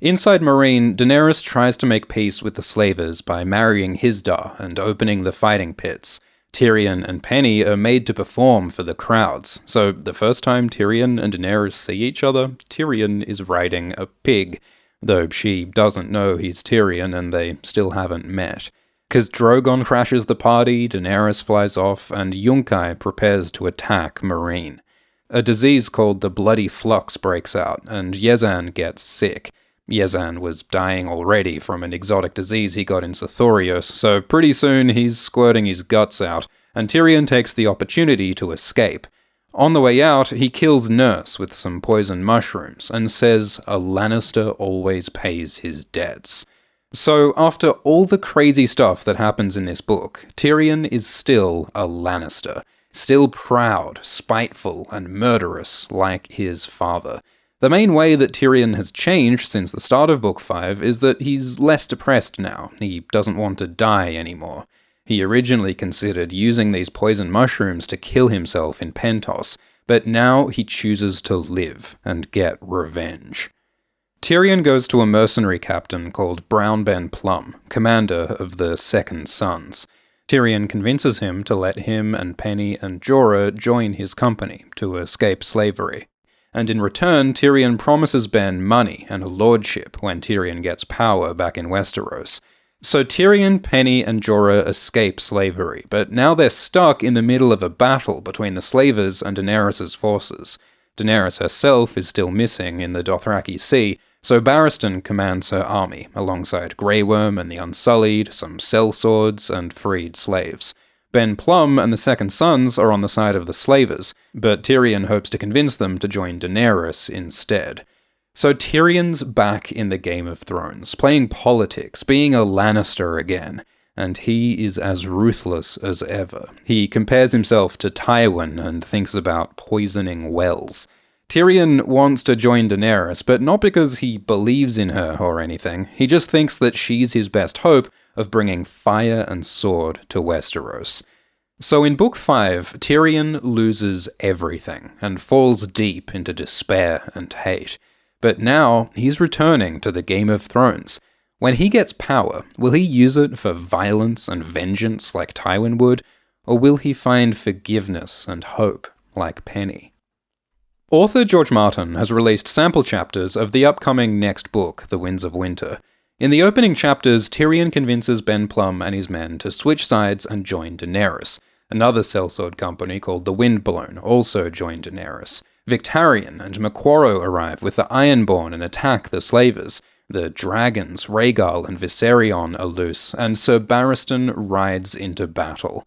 Inside Meereen, Daenerys tries to make peace with the slavers by marrying Hizdahr and opening the fighting pits. Tyrion and Penny are made to perform for the crowds, so the first time Tyrion and Daenerys see each other, Tyrion is riding a pig, though she doesn't know he's Tyrion and they still haven't met. Because Drogon crashes the party, Daenerys flies off, and Yunkai prepares to attack Meereen. A disease called the Bloody Flux breaks out, and Yezan gets sick. Yezan was dying already from an exotic disease he got in Sithorios, so pretty soon he's squirting his guts out, and Tyrion takes the opportunity to escape. On the way out, he kills Nurse with some poison mushrooms, and says a Lannister always pays his debts. So after all the crazy stuff that happens in this book, Tyrion is still a Lannister. Still proud, spiteful, and murderous like his father. The main way that Tyrion has changed since the start of Book 5 is that he's less depressed now. He doesn't want to die anymore. He originally considered using these poison mushrooms to kill himself in Pentos, but now he chooses to live and get revenge. Tyrion goes to a mercenary captain called Brown Ben Plum, commander of the Second Sons. Tyrion convinces him to let him and Penny and Jorah join his company to escape slavery. And in return, Tyrion promises Ben money and a lordship when Tyrion gets power back in Westeros. So Tyrion, Penny, and Jorah escape slavery, but now they're stuck in the middle of a battle between the slavers and Daenerys' forces. Daenerys herself is still missing in the Dothraki Sea, so Barristan commands her army, alongside Grey Worm and the Unsullied, some sellswords, and freed slaves. Ben Plum and the Second Sons are on the side of the slavers, but Tyrion hopes to convince them to join Daenerys instead. So Tyrion's back in the Game of Thrones, playing politics, being a Lannister again, and he is as ruthless as ever. He compares himself to Tywin and thinks about poisoning wells. Tyrion wants to join Daenerys, but not because he believes in her or anything. He just thinks that she's his best hope of bringing fire and sword to Westeros. So in Book 5, Tyrion loses everything and falls deep into despair and hate. But now he's returning to the Game of Thrones. When he gets power, will he use it for violence and vengeance like Tywin would, or will he find forgiveness and hope like Penny? Author George Martin has released sample chapters of the upcoming next book, The Winds of Winter. In the opening chapters, Tyrion convinces Ben Plum and his men to switch sides and join Daenerys. Another sellsword company called the Windblown also join Daenerys. Victarion and Moquoro arrive with the Ironborn and attack the slavers. The dragons, Rhaegal and Viserion are loose, and Sir Barristan rides into battle.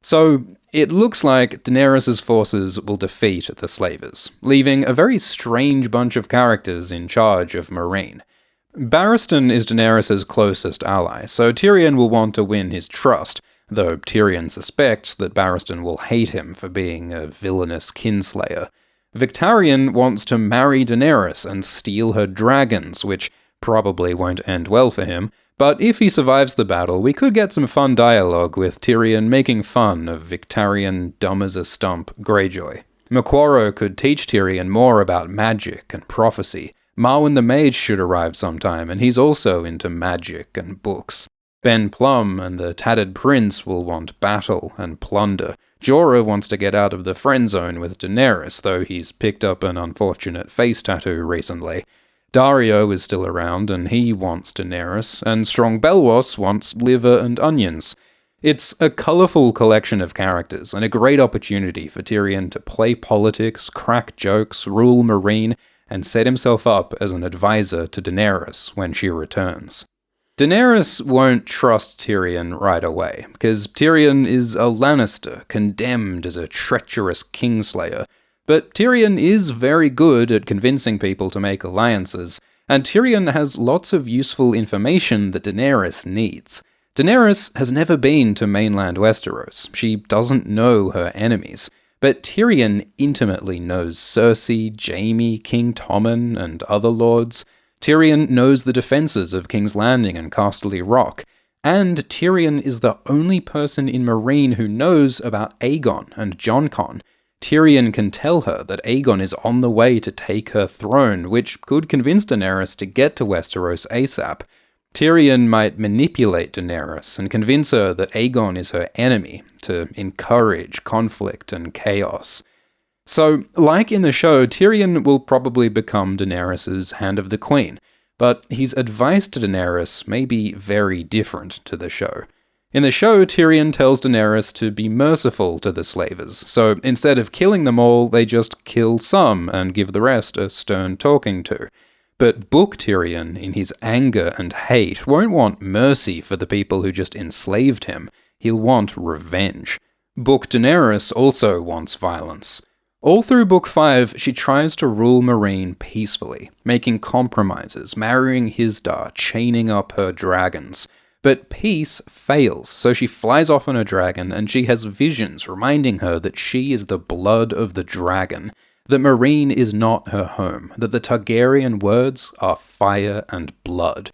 So, it looks like Daenerys' forces will defeat the slavers, leaving a very strange bunch of characters in charge of Meereen. Barristan is Daenerys' closest ally, so Tyrion will want to win his trust, though Tyrion suspects that Barristan will hate him for being a villainous kinslayer. Victarion wants to marry Daenerys and steal her dragons, which probably won't end well for him, but if he survives the battle, we could get some fun dialogue with Tyrion making fun of Victarion dumb-as-a-stump Greyjoy. Moquoro could teach Tyrion more about magic and prophecy. Marwyn the Mage should arrive sometime, and he's also into magic and books. Ben Plum and the Tattered Prince will want battle and plunder. Jorah wants to get out of the friend zone with Daenerys, though he's picked up an unfortunate face tattoo recently. Daario is still around, and he wants Daenerys, and Strong Belwas wants liver and onions. It's a colourful collection of characters, and a great opportunity for Tyrion to play politics, crack jokes, rule Meereen, and set himself up as an advisor to Daenerys when she returns. Daenerys won't trust Tyrion right away, because Tyrion is a Lannister, condemned as a treacherous kingslayer. But Tyrion is very good at convincing people to make alliances, and Tyrion has lots of useful information that Daenerys needs. Daenerys has never been to mainland Westeros. She doesn't know her enemies. But Tyrion intimately knows Cersei, Jaime, King Tommen, and other lords. Tyrion knows the defences of King's Landing and Casterly Rock. And Tyrion is the only person in Meereen who knows about Aegon and Joncon. Tyrion can tell her that Aegon is on the way to take her throne, which could convince Daenerys to get to Westeros ASAP. Tyrion might manipulate Daenerys and convince her that Aegon is her enemy, to encourage conflict and chaos. So, like in the show, Tyrion will probably become Daenerys' Hand of the Queen, but his advice to Daenerys may be very different to the show. In the show, Tyrion tells Daenerys to be merciful to the slavers, so instead of killing them all, they just kill some and give the rest a stern talking to. But Book Tyrion, in his anger and hate, won't want mercy for the people who just enslaved him. He'll want revenge. Book Daenerys also wants violence. All through Book 5, she tries to rule Meereen peacefully, making compromises, marrying Hisdar, chaining up her dragons. But peace fails, so she flies off on her dragon, and she has visions reminding her that she is the blood of the dragon, that Meereen is not her home, that the Targaryen words are fire and blood.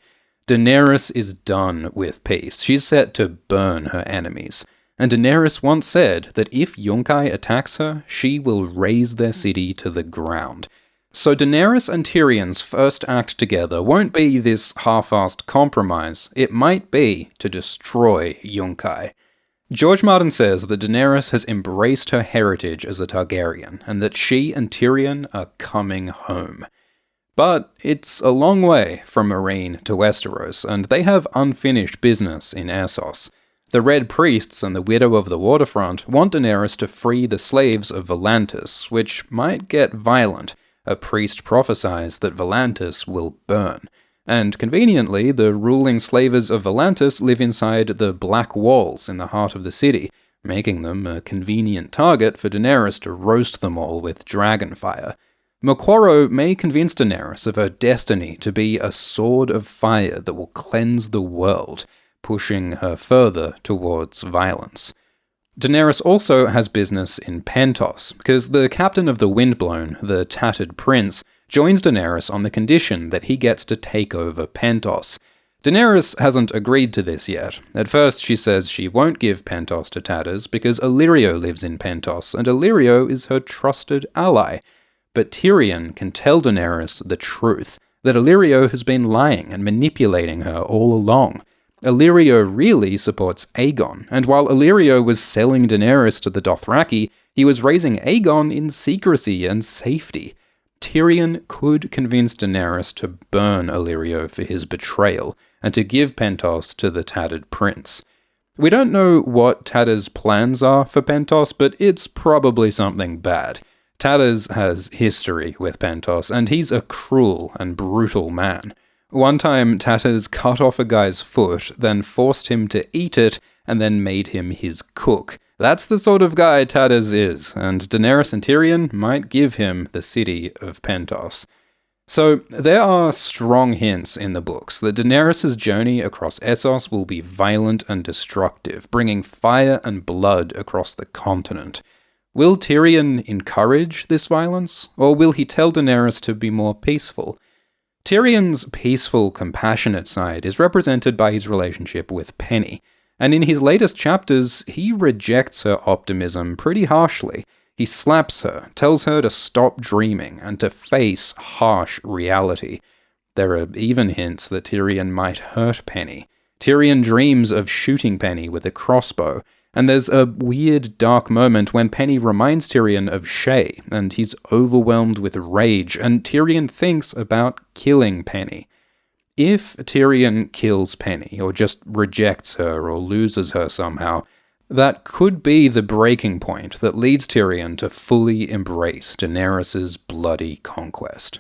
Daenerys is done with peace. She's set to burn her enemies. And Daenerys once said that if Yunkai attacks her, she will raze their city to the ground. So Daenerys and Tyrion's first act together won't be this half-assed compromise. It might be to destroy Yunkai. George Martin says that Daenerys has embraced her heritage as a Targaryen, and that she and Tyrion are coming home. But it's a long way from Meereen to Westeros, and they have unfinished business in Essos. The Red Priests and the Widow of the Waterfront want Daenerys to free the slaves of Volantis, which might get violent. A priest prophesies that Volantis will burn. And conveniently, the ruling slavers of Volantis live inside the Black Walls in the heart of the city, making them a convenient target for Daenerys to roast them all with dragonfire. Moquoro may convince Daenerys of her destiny to be a sword of fire that will cleanse the world, pushing her further towards violence. Daenerys also has business in Pentos, because the captain of the Windblown, the Tattered Prince, joins Daenerys on the condition that he gets to take over Pentos. Daenerys hasn't agreed to this yet. At first she says she won't give Pentos to Tatters because Illyrio lives in Pentos, and Illyrio is her trusted ally. But Tyrion can tell Daenerys the truth, that Illyrio has been lying and manipulating her all along. Illyrio really supports Aegon, and while Illyrio was selling Daenerys to the Dothraki, he was raising Aegon in secrecy and safety. Tyrion could convince Daenerys to burn Illyrio for his betrayal, and to give Pentos to the Tattered Prince. We don't know what Tatters' plans are for Pentos, but it's probably something bad. Tatters has history with Pentos, and he's a cruel and brutal man. One time, Tatters cut off a guy's foot, then forced him to eat it, and then made him his cook. That's the sort of guy Tatters is, and Daenerys and Tyrion might give him the city of Pentos. So, there are strong hints in the books that Daenerys' journey across Essos will be violent and destructive, bringing fire and blood across the continent. Will Tyrion encourage this violence, or will he tell Daenerys to be more peaceful? Tyrion's peaceful, compassionate side is represented by his relationship with Penny, and in his latest chapters, he rejects her optimism pretty harshly. He slaps her, tells her to stop dreaming, and to face harsh reality. There are even hints that Tyrion might hurt Penny. Tyrion dreams of shooting Penny with a crossbow, and there's a weird, dark moment when Penny reminds Tyrion of Shae, and he's overwhelmed with rage, and Tyrion thinks about killing Penny. If Tyrion kills Penny, or just rejects her or loses her somehow, that could be the breaking point that leads Tyrion to fully embrace Daenerys' bloody conquest.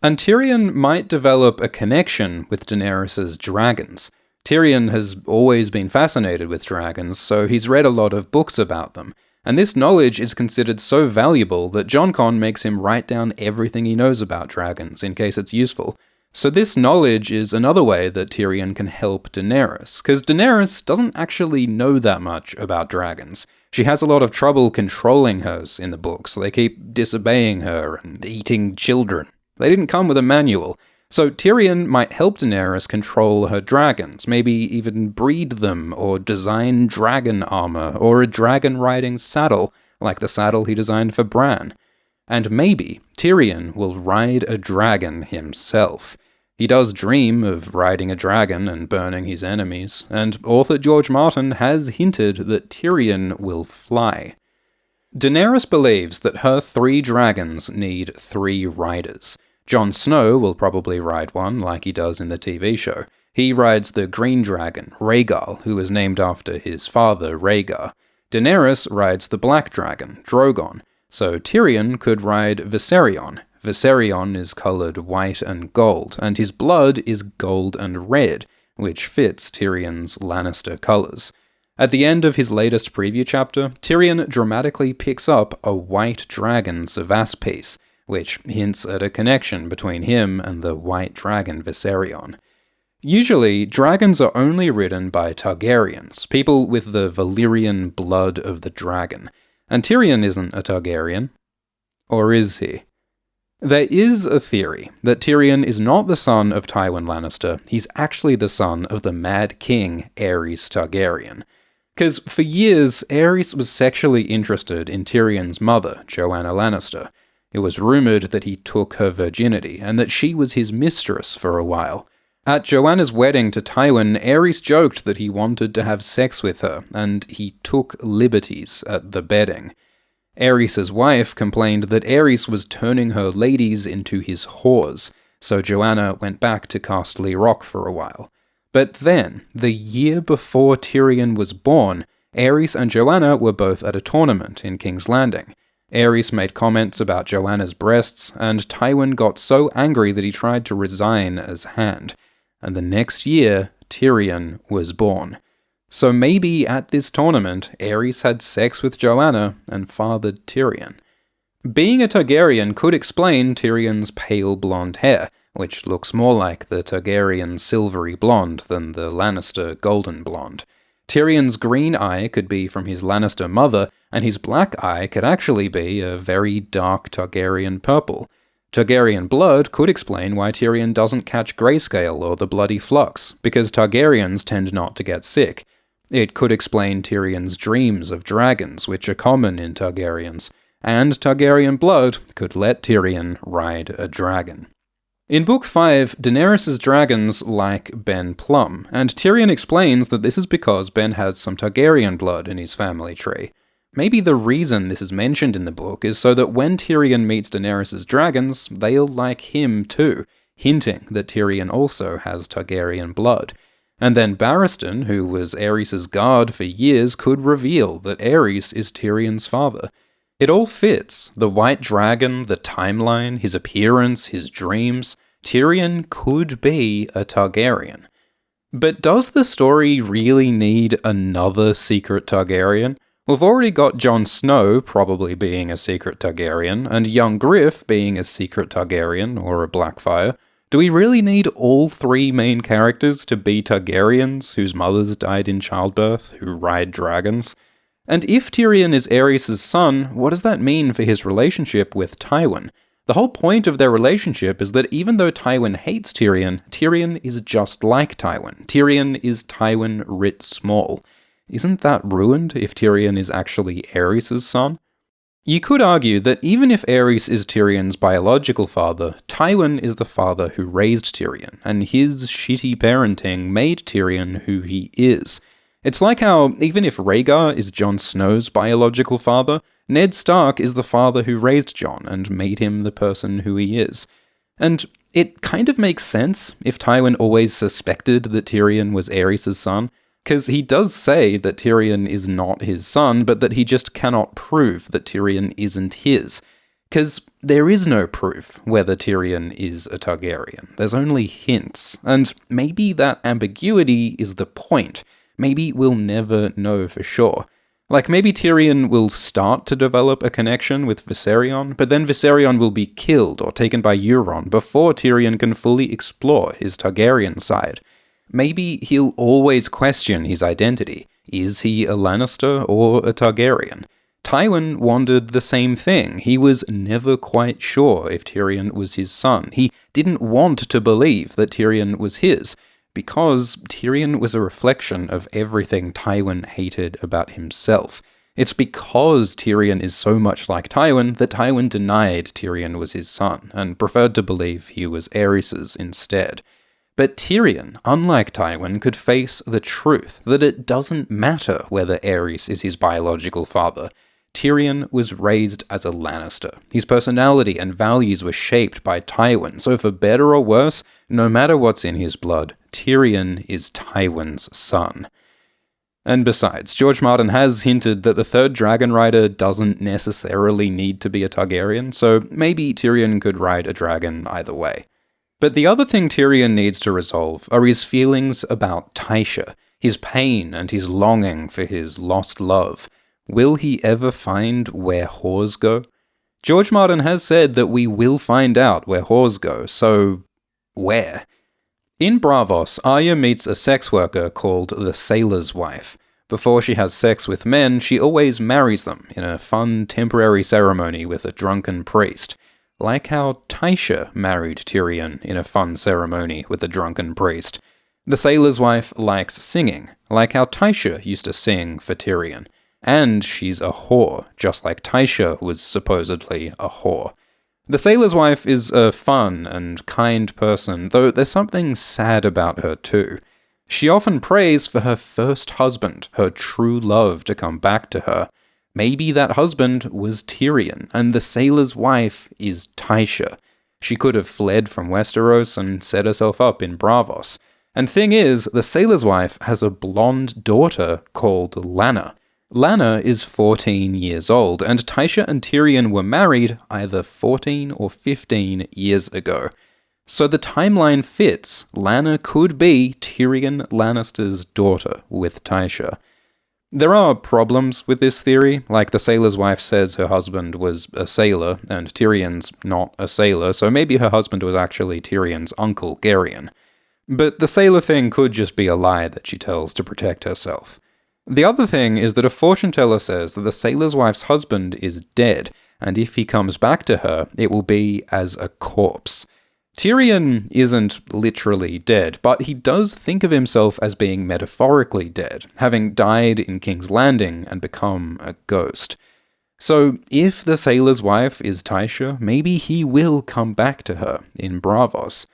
And Tyrion might develop a connection with Daenerys' dragons. Tyrion has always been fascinated with dragons, so he's read a lot of books about them, and this knowledge is considered so valuable that Jon Con makes him write down everything he knows about dragons in case it's useful. So this knowledge is another way that Tyrion can help Daenerys, because Daenerys doesn't actually know that much about dragons. She has a lot of trouble controlling hers in the books. They keep disobeying her and eating children. They didn't come with a manual. So Tyrion might help Daenerys control her dragons, maybe even breed them, or design dragon armor, or a dragon-riding saddle, like the saddle he designed for Bran. And maybe Tyrion will ride a dragon himself. He does dream of riding a dragon and burning his enemies, and author George Martin has hinted that Tyrion will fly. Daenerys believes that her 3 dragons need 3 riders. Jon Snow will probably ride one, like he does in the TV show. He rides the green dragon, Rhaegal, who was named after his father, Rhaegar. Daenerys rides the black dragon, Drogon, so Tyrion could ride Viserion. Viserion is coloured white and gold, and his blood is gold and red, which fits Tyrion's Lannister colours. At the end of his latest preview chapter, Tyrion dramatically picks up a white dragon Savas piece, which hints at a connection between him and the white dragon Viserion. Usually, dragons are only ridden by Targaryens, people with the Valyrian blood of the dragon, and Tyrion isn't a Targaryen. Or is he? There is a theory that Tyrion is not the son of Tywin Lannister, he's actually the son of the Mad King Aerys Targaryen. Because for years, Aerys was sexually interested in Tyrion's mother, Joanna Lannister. It was rumoured that he took her virginity, and that she was his mistress for a while. At Joanna's wedding to Tywin, Aerys joked that he wanted to have sex with her, and he took liberties at the bedding. Aerys' wife complained that Aerys was turning her ladies into his whores, so Joanna went back to Castle Rock for a while. But then, the year before Tyrion was born, Aerys and Joanna were both at a tournament in King's Landing. Aerys made comments about Joanna's breasts, and Tywin got so angry that he tried to resign as Hand. And the next year, Tyrion was born. So maybe at this tournament, Aerys had sex with Joanna and fathered Tyrion. Being a Targaryen could explain Tyrion's pale blonde hair, which looks more like the Targaryen silvery blonde than the Lannister golden blonde. Tyrion's green eye could be from his Lannister mother, and his black eye could actually be a very dark Targaryen purple. Targaryen blood could explain why Tyrion doesn't catch grayscale or the bloody flux, because Targaryens tend not to get sick. It could explain Tyrion's dreams of dragons, which are common in Targaryens, and Targaryen blood could let Tyrion ride a dragon. In Book 5, Daenerys' dragons like Ben Plum, and Tyrion explains that this is because Ben has some Targaryen blood in his family tree. Maybe the reason this is mentioned in the book is so that when Tyrion meets Daenerys' dragons, they'll like him too, hinting that Tyrion also has Targaryen blood. And then Barristan, who was Aerys' guard for years, could reveal that Aerys is Tyrion's father. It all fits. The white dragon, the timeline, his appearance, his dreams. Tyrion could be a Targaryen. But does the story really need another secret Targaryen? We've already got Jon Snow probably being a secret Targaryen, and young Griff being a secret Targaryen, or a Blackfyre. Do we really need all three main characters to be Targaryens whose mothers died in childbirth, who ride dragons? And if Tyrion is Aerys' son, what does that mean for his relationship with Tywin? The whole point of their relationship is that even though Tywin hates Tyrion, Tyrion is just like Tywin. Tyrion is Tywin writ small. Isn't that ruined if Tyrion is actually Aerys' son? You could argue that even if Aerys is Tyrion's biological father, Tywin is the father who raised Tyrion, and his shitty parenting made Tyrion who he is. It's like how, even if Rhaegar is Jon Snow's biological father, Ned Stark is the father who raised Jon and made him the person who he is. And it kind of makes sense if Tywin always suspected that Tyrion was Aerys' son, because he does say that Tyrion is not his son, but that he just cannot prove that Tyrion isn't his. Because there is no proof whether Tyrion is a Targaryen. There's only hints, and maybe that ambiguity is the point. Maybe we'll never know for sure. Like, maybe Tyrion will start to develop a connection with Viserion, but then Viserion will be killed or taken by Euron before Tyrion can fully explore his Targaryen side. Maybe he'll always question his identity. Is he a Lannister or a Targaryen? Tywin wondered the same thing. He was never quite sure if Tyrion was his son. He didn't want to believe that Tyrion was his, because Tyrion was a reflection of everything Tywin hated about himself. It's because Tyrion is so much like Tywin that Tywin denied Tyrion was his son, and preferred to believe he was Aerys' instead. But Tyrion, unlike Tywin, could face the truth that it doesn't matter whether Aerys is his biological father. Tyrion was raised as a Lannister. His personality and values were shaped by Tywin, so for better or worse, no matter what's in his blood, Tyrion is Tywin's son. And besides, George Martin has hinted that the third dragon rider doesn't necessarily need to be a Targaryen, so maybe Tyrion could ride a dragon either way. But the other thing Tyrion needs to resolve are his feelings about Tysha, his pain and his longing for his lost love. Will he ever find where whores go? George Martin has said that we will find out where whores go, so where? In Braavos, Arya meets a sex worker called the Sailor's Wife. Before she has sex with men, she always marries them in a fun temporary ceremony with a drunken priest. Like how Tysha married Tyrion in a fun ceremony with a drunken priest. The Sailor's Wife likes singing, like how Tysha used to sing for Tyrion. And she's a whore, just like Tysha was supposedly a whore. The Sailor's Wife is a fun and kind person, though there's something sad about her too. She often prays for her first husband, her true love, to come back to her. Maybe that husband was Tyrion, and the Sailor's Wife is Tysha. She could have fled from Westeros and set herself up in Braavos. And thing is, the Sailor's Wife has a blonde daughter called Lyanna. Lyanna is 14 years old, and Tysha and Tyrion were married either 14 or 15 years ago. So the timeline fits. Lyanna could be Tyrion Lannister's daughter with Tysha. There are problems with this theory, like the Sailor's Wife says her husband was a sailor, and Tyrion's not a sailor, so maybe her husband was actually Tyrion's uncle, Garyon. But the sailor thing could just be a lie that she tells to protect herself. The other thing is that a fortune teller says that the Sailor's Wife's husband is dead, and if he comes back to her, it will be as a corpse. Tyrion isn't literally dead, but he does think of himself as being metaphorically dead, having died in King's Landing and become a ghost. So, if the sailor's wife is Tysha, maybe he will come back to her in Braavos.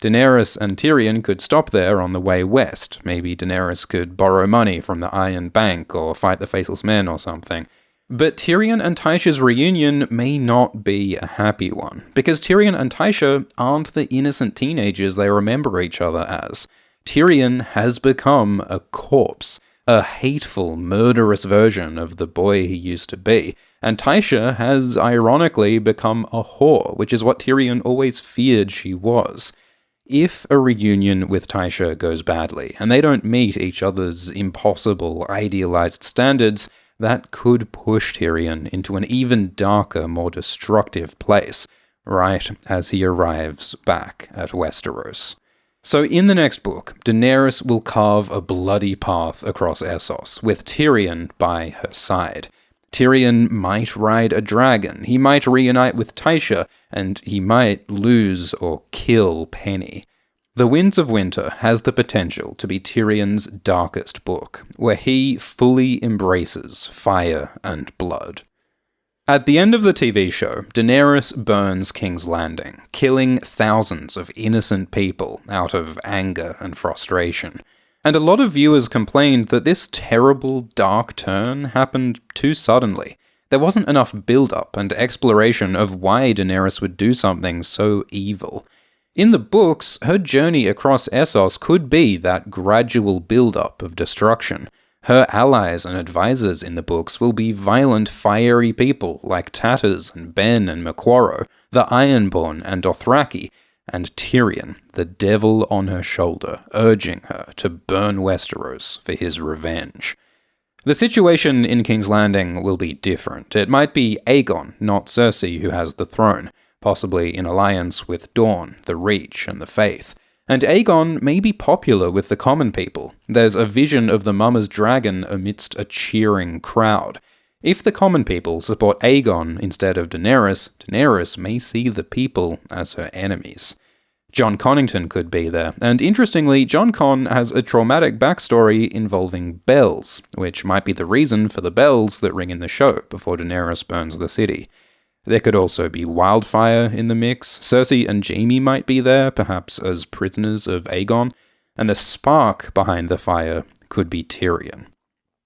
Daenerys and Tyrion could stop there on the way west. Maybe Daenerys could borrow money from the Iron Bank or fight the Faceless Men or something. But Tyrion and Tysha's reunion may not be a happy one, because Tyrion and Tysha aren't the innocent teenagers they remember each other as. Tyrion has become a corpse, a hateful, murderous version of the boy he used to be, and Tysha has ironically become a whore, which is what Tyrion always feared she was. If a reunion with Tysha goes badly, and they don't meet each other's impossible, idealized standards, that could push Tyrion into an even darker, more destructive place, right as he arrives back at Westeros. So in the next book, Daenerys will carve a bloody path across Essos, with Tyrion by her side. Tyrion might ride a dragon, he might reunite with Tysha, and he might lose or kill Penny. The Winds of Winter has the potential to be Tyrion's darkest book, where he fully embraces fire and blood. At the end of the TV show, Daenerys burns King's Landing, killing thousands of innocent people out of anger and frustration. And a lot of viewers complained that this terrible, dark turn happened too suddenly. There wasn't enough build-up and exploration of why Daenerys would do something so evil. In the books, her journey across Essos could be that gradual build-up of destruction. Her allies and advisors in the books will be violent, fiery people like Tatters and Ben and Maquaro, the Ironborn and Dothraki, and Tyrion, the devil on her shoulder, urging her to burn Westeros for his revenge. The situation in King's Landing will be different. It might be Aegon, not Cersei, who has the throne, possibly in alliance with Dorne, the Reach, and the Faith. And Aegon may be popular with the common people. There's a vision of the Mama's dragon amidst a cheering crowd. If the common people support Aegon instead of Daenerys, Daenerys may see the people as her enemies. Jon Connington could be there, and interestingly, Jon Con has a traumatic backstory involving bells, which might be the reason for the bells that ring in the show before Daenerys burns the city. There could also be wildfire in the mix. Cersei and Jaime might be there, perhaps as prisoners of Aegon, and the spark behind the fire could be Tyrion.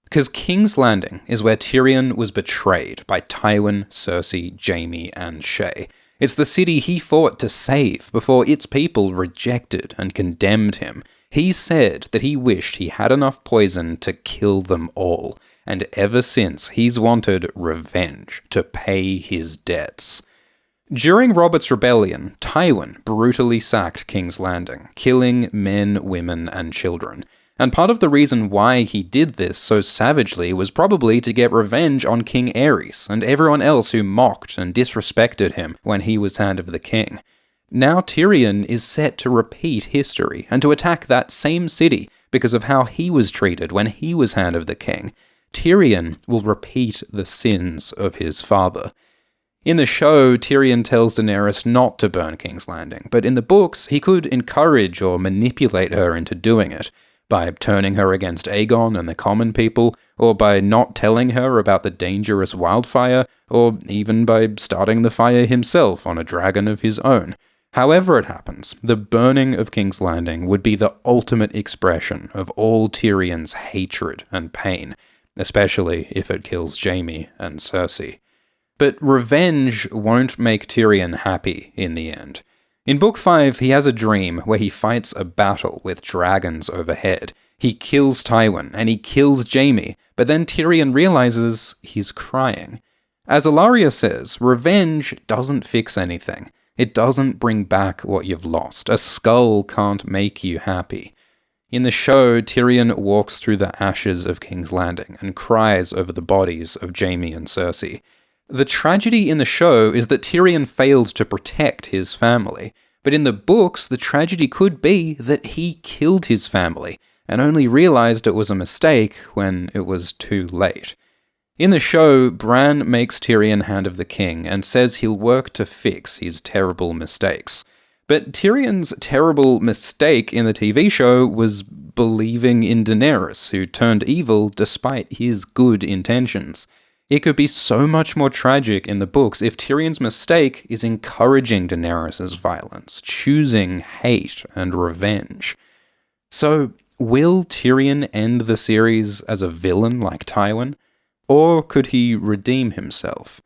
Because King's Landing is where Tyrion was betrayed by Tywin, Cersei, Jaime, and Shae. It's the city he fought to save before its people rejected and condemned him. He said that he wished he had enough poison to kill them all, and ever since he's wanted revenge to pay his debts. During Robert's Rebellion, Tywin brutally sacked King's Landing, killing men, women, and children. And part of the reason why he did this so savagely was probably to get revenge on King Aerys and everyone else who mocked and disrespected him when he was Hand of the King. Now Tyrion is set to repeat history and to attack that same city because of how he was treated when he was Hand of the King. Tyrion will repeat the sins of his father. In the show, Tyrion tells Daenerys not to burn King's Landing, but in the books, he could encourage or manipulate her into doing it, by turning her against Aegon and the common people, or by not telling her about the dangerous wildfire, or even by starting the fire himself on a dragon of his own. However it happens, the burning of King's Landing would be the ultimate expression of all Tyrion's hatred and pain, especially if it kills Jaime and Cersei. But revenge won't make Tyrion happy in the end. In Book 5, he has a dream where he fights a battle with dragons overhead. He kills Tywin, and he kills Jaime, but then Tyrion realizes he's crying. As Ilaria says, revenge doesn't fix anything. It doesn't bring back what you've lost. A skull can't make you happy. In the show, Tyrion walks through the ashes of King's Landing and cries over the bodies of Jaime and Cersei. The tragedy in the show is that Tyrion failed to protect his family, but in the books, the tragedy could be that he killed his family, and only realized it was a mistake when it was too late. In the show, Bran makes Tyrion Hand of the King and says he'll work to fix his terrible mistakes. But Tyrion's terrible mistake in the TV show was believing in Daenerys, who turned evil despite his good intentions. It could be so much more tragic in the books if Tyrion's mistake is encouraging Daenerys' violence, choosing hate and revenge. So, will Tyrion end the series as a villain like Tywin? Or could he redeem himself?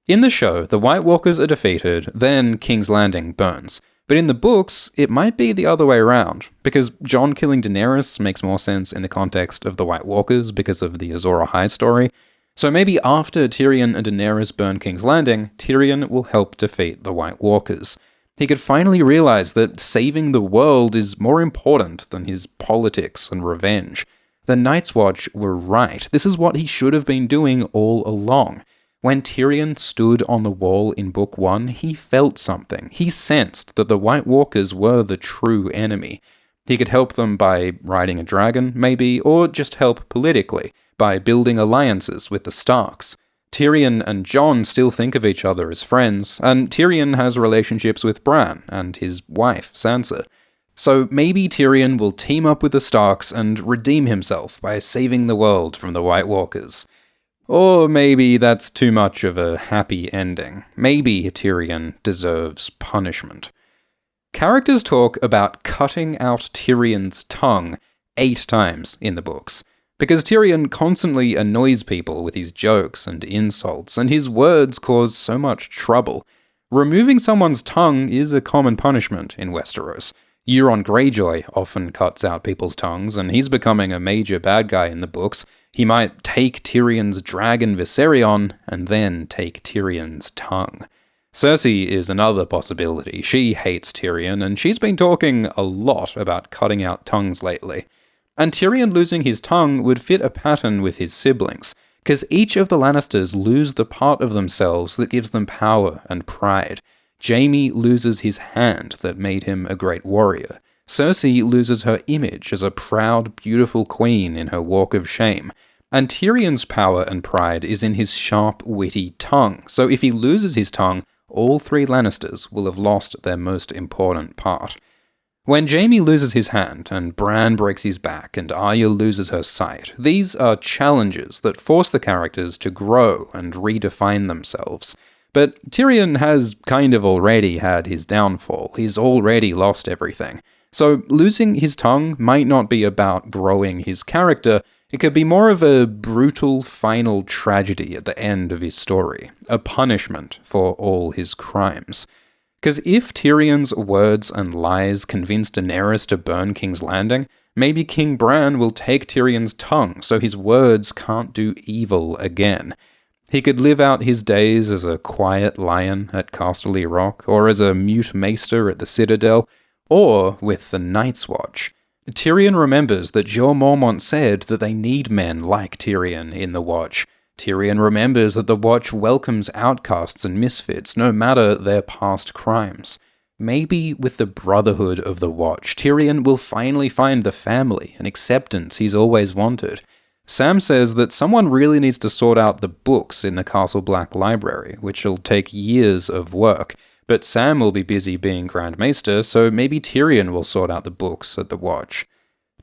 In the show, the White Walkers are defeated, then King's Landing burns. But in the books, it might be the other way around, because Jon killing Daenerys makes more sense in the context of the White Walkers because of the Azor Ahai story. So maybe after Tyrion and Daenerys burn King's Landing, Tyrion will help defeat the White Walkers. He could finally realize that saving the world is more important than his politics and revenge. The Night's Watch were right. This is what he should have been doing all along. When Tyrion stood on the wall in Book 1, he felt something. He sensed that the White Walkers were the true enemy. He could help them by riding a dragon, maybe, or just help politically, by building alliances with the Starks. Tyrion and Jon still think of each other as friends, and Tyrion has relationships with Bran and his wife, Sansa. So maybe Tyrion will team up with the Starks and redeem himself by saving the world from the White Walkers. Or maybe that's too much of a happy ending. Maybe Tyrion deserves punishment. Characters talk about cutting out Tyrion's tongue 8 times in the books, because Tyrion constantly annoys people with his jokes and insults, and his words cause so much trouble. Removing someone's tongue is a common punishment in Westeros. Euron Greyjoy often cuts out people's tongues, and he's becoming a major bad guy in the books. He might take Tyrion's dragon Viserion, and then take Tyrion's tongue. Cersei is another possibility. She hates Tyrion, and she's been talking a lot about cutting out tongues lately. And Tyrion losing his tongue would fit a pattern with his siblings, because each of the Lannisters lose the part of themselves that gives them power and pride. Jaime loses his hand that made him a great warrior. Cersei loses her image as a proud, beautiful queen in her walk of shame. And Tyrion's power and pride is in his sharp, witty tongue, so if he loses his tongue, all 3 Lannisters will have lost their most important part. When Jaime loses his hand, and Bran breaks his back, and Arya loses her sight, these are challenges that force the characters to grow and redefine themselves. But Tyrion has kind of already had his downfall. He's already lost everything. So losing his tongue might not be about growing his character. It could be more of a brutal final tragedy at the end of his story, a punishment for all his crimes. Because if Tyrion's words and lies convince Daenerys to burn King's Landing, maybe King Bran will take Tyrion's tongue so his words can't do evil again. He could live out his days as a quiet lion at Casterly Rock, or as a mute maester at the Citadel, or with the Night's Watch. Tyrion remembers that Jorah Mormont said that they need men like Tyrion in the Watch. Tyrion remembers that the Watch welcomes outcasts and misfits, no matter their past crimes. Maybe with the Brotherhood of the Watch, Tyrion will finally find the family and acceptance he's always wanted. Sam says that someone really needs to sort out the books in the Castle Black library, which will take years of work, but Sam will be busy being Grand Maester, so maybe Tyrion will sort out the books at the Watch.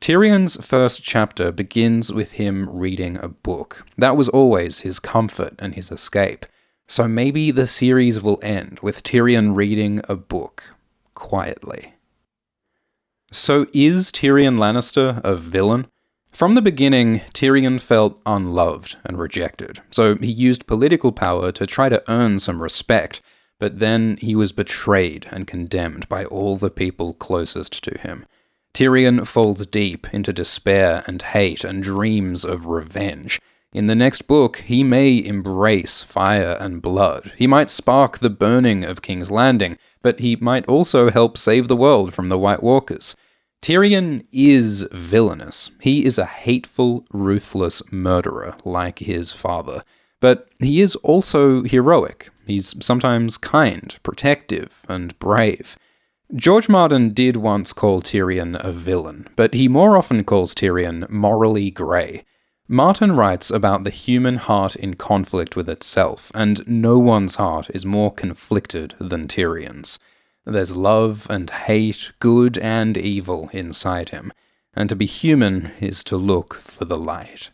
Tyrion's first chapter begins with him reading a book. That was always his comfort and his escape. So maybe the series will end with Tyrion reading a book, quietly. So is Tyrion Lannister a villain? From the beginning, Tyrion felt unloved and rejected, so he used political power to try to earn some respect, but then he was betrayed and condemned by all the people closest to him. Tyrion falls deep into despair and hate and dreams of revenge. In the next book, he may embrace fire and blood. He might spark the burning of King's Landing, but he might also help save the world from the White Walkers. Tyrion is villainous. He is a hateful, ruthless murderer, like his father. But he is also heroic. He's sometimes kind, protective, and brave. George Martin did once call Tyrion a villain, but he more often calls Tyrion morally grey. Martin writes about the human heart in conflict with itself, and no one's heart is more conflicted than Tyrion's. There's love and hate, good and evil inside him, and to be human is to look for the light.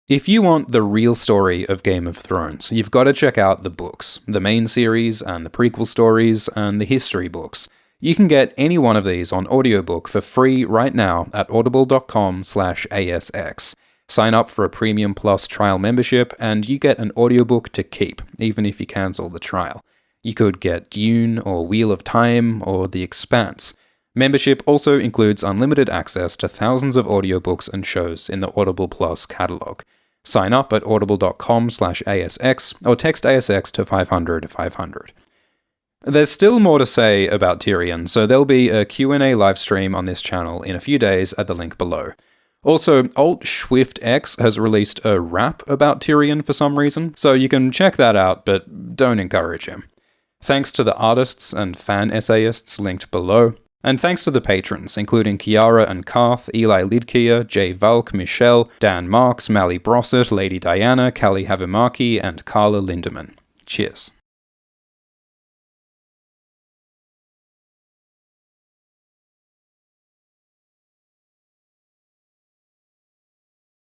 If you want the real story of Game of Thrones, you've got to check out the books, the main series and the prequel stories and the history books. You can get any one of these on audiobook for free right now at audible.com/ASX. Sign up for a Premium Plus trial membership and you get an audiobook to keep, even if you cancel the trial. You could get Dune or Wheel of Time or The Expanse. Membership also includes unlimited access to thousands of audiobooks and shows in the Audible Plus catalog. Sign up at audible.com/ASX or text ASX to 500 500. There's still more to say about Tyrion, so there'll be a Q&A livestream on this channel in a few days at the link below. Also, Alt Schwift X has released a rap about Tyrion for some reason, so you can check that out, but don't encourage him. Thanks to the artists and fan essayists linked below, and thanks to the patrons, including Chiara and Karth, Eli Lidkia, Jay Valk, Michelle, Dan Marks, Mally Brossett, Lady Diana, Callie Havimaki, and Carla Lindemann. Cheers.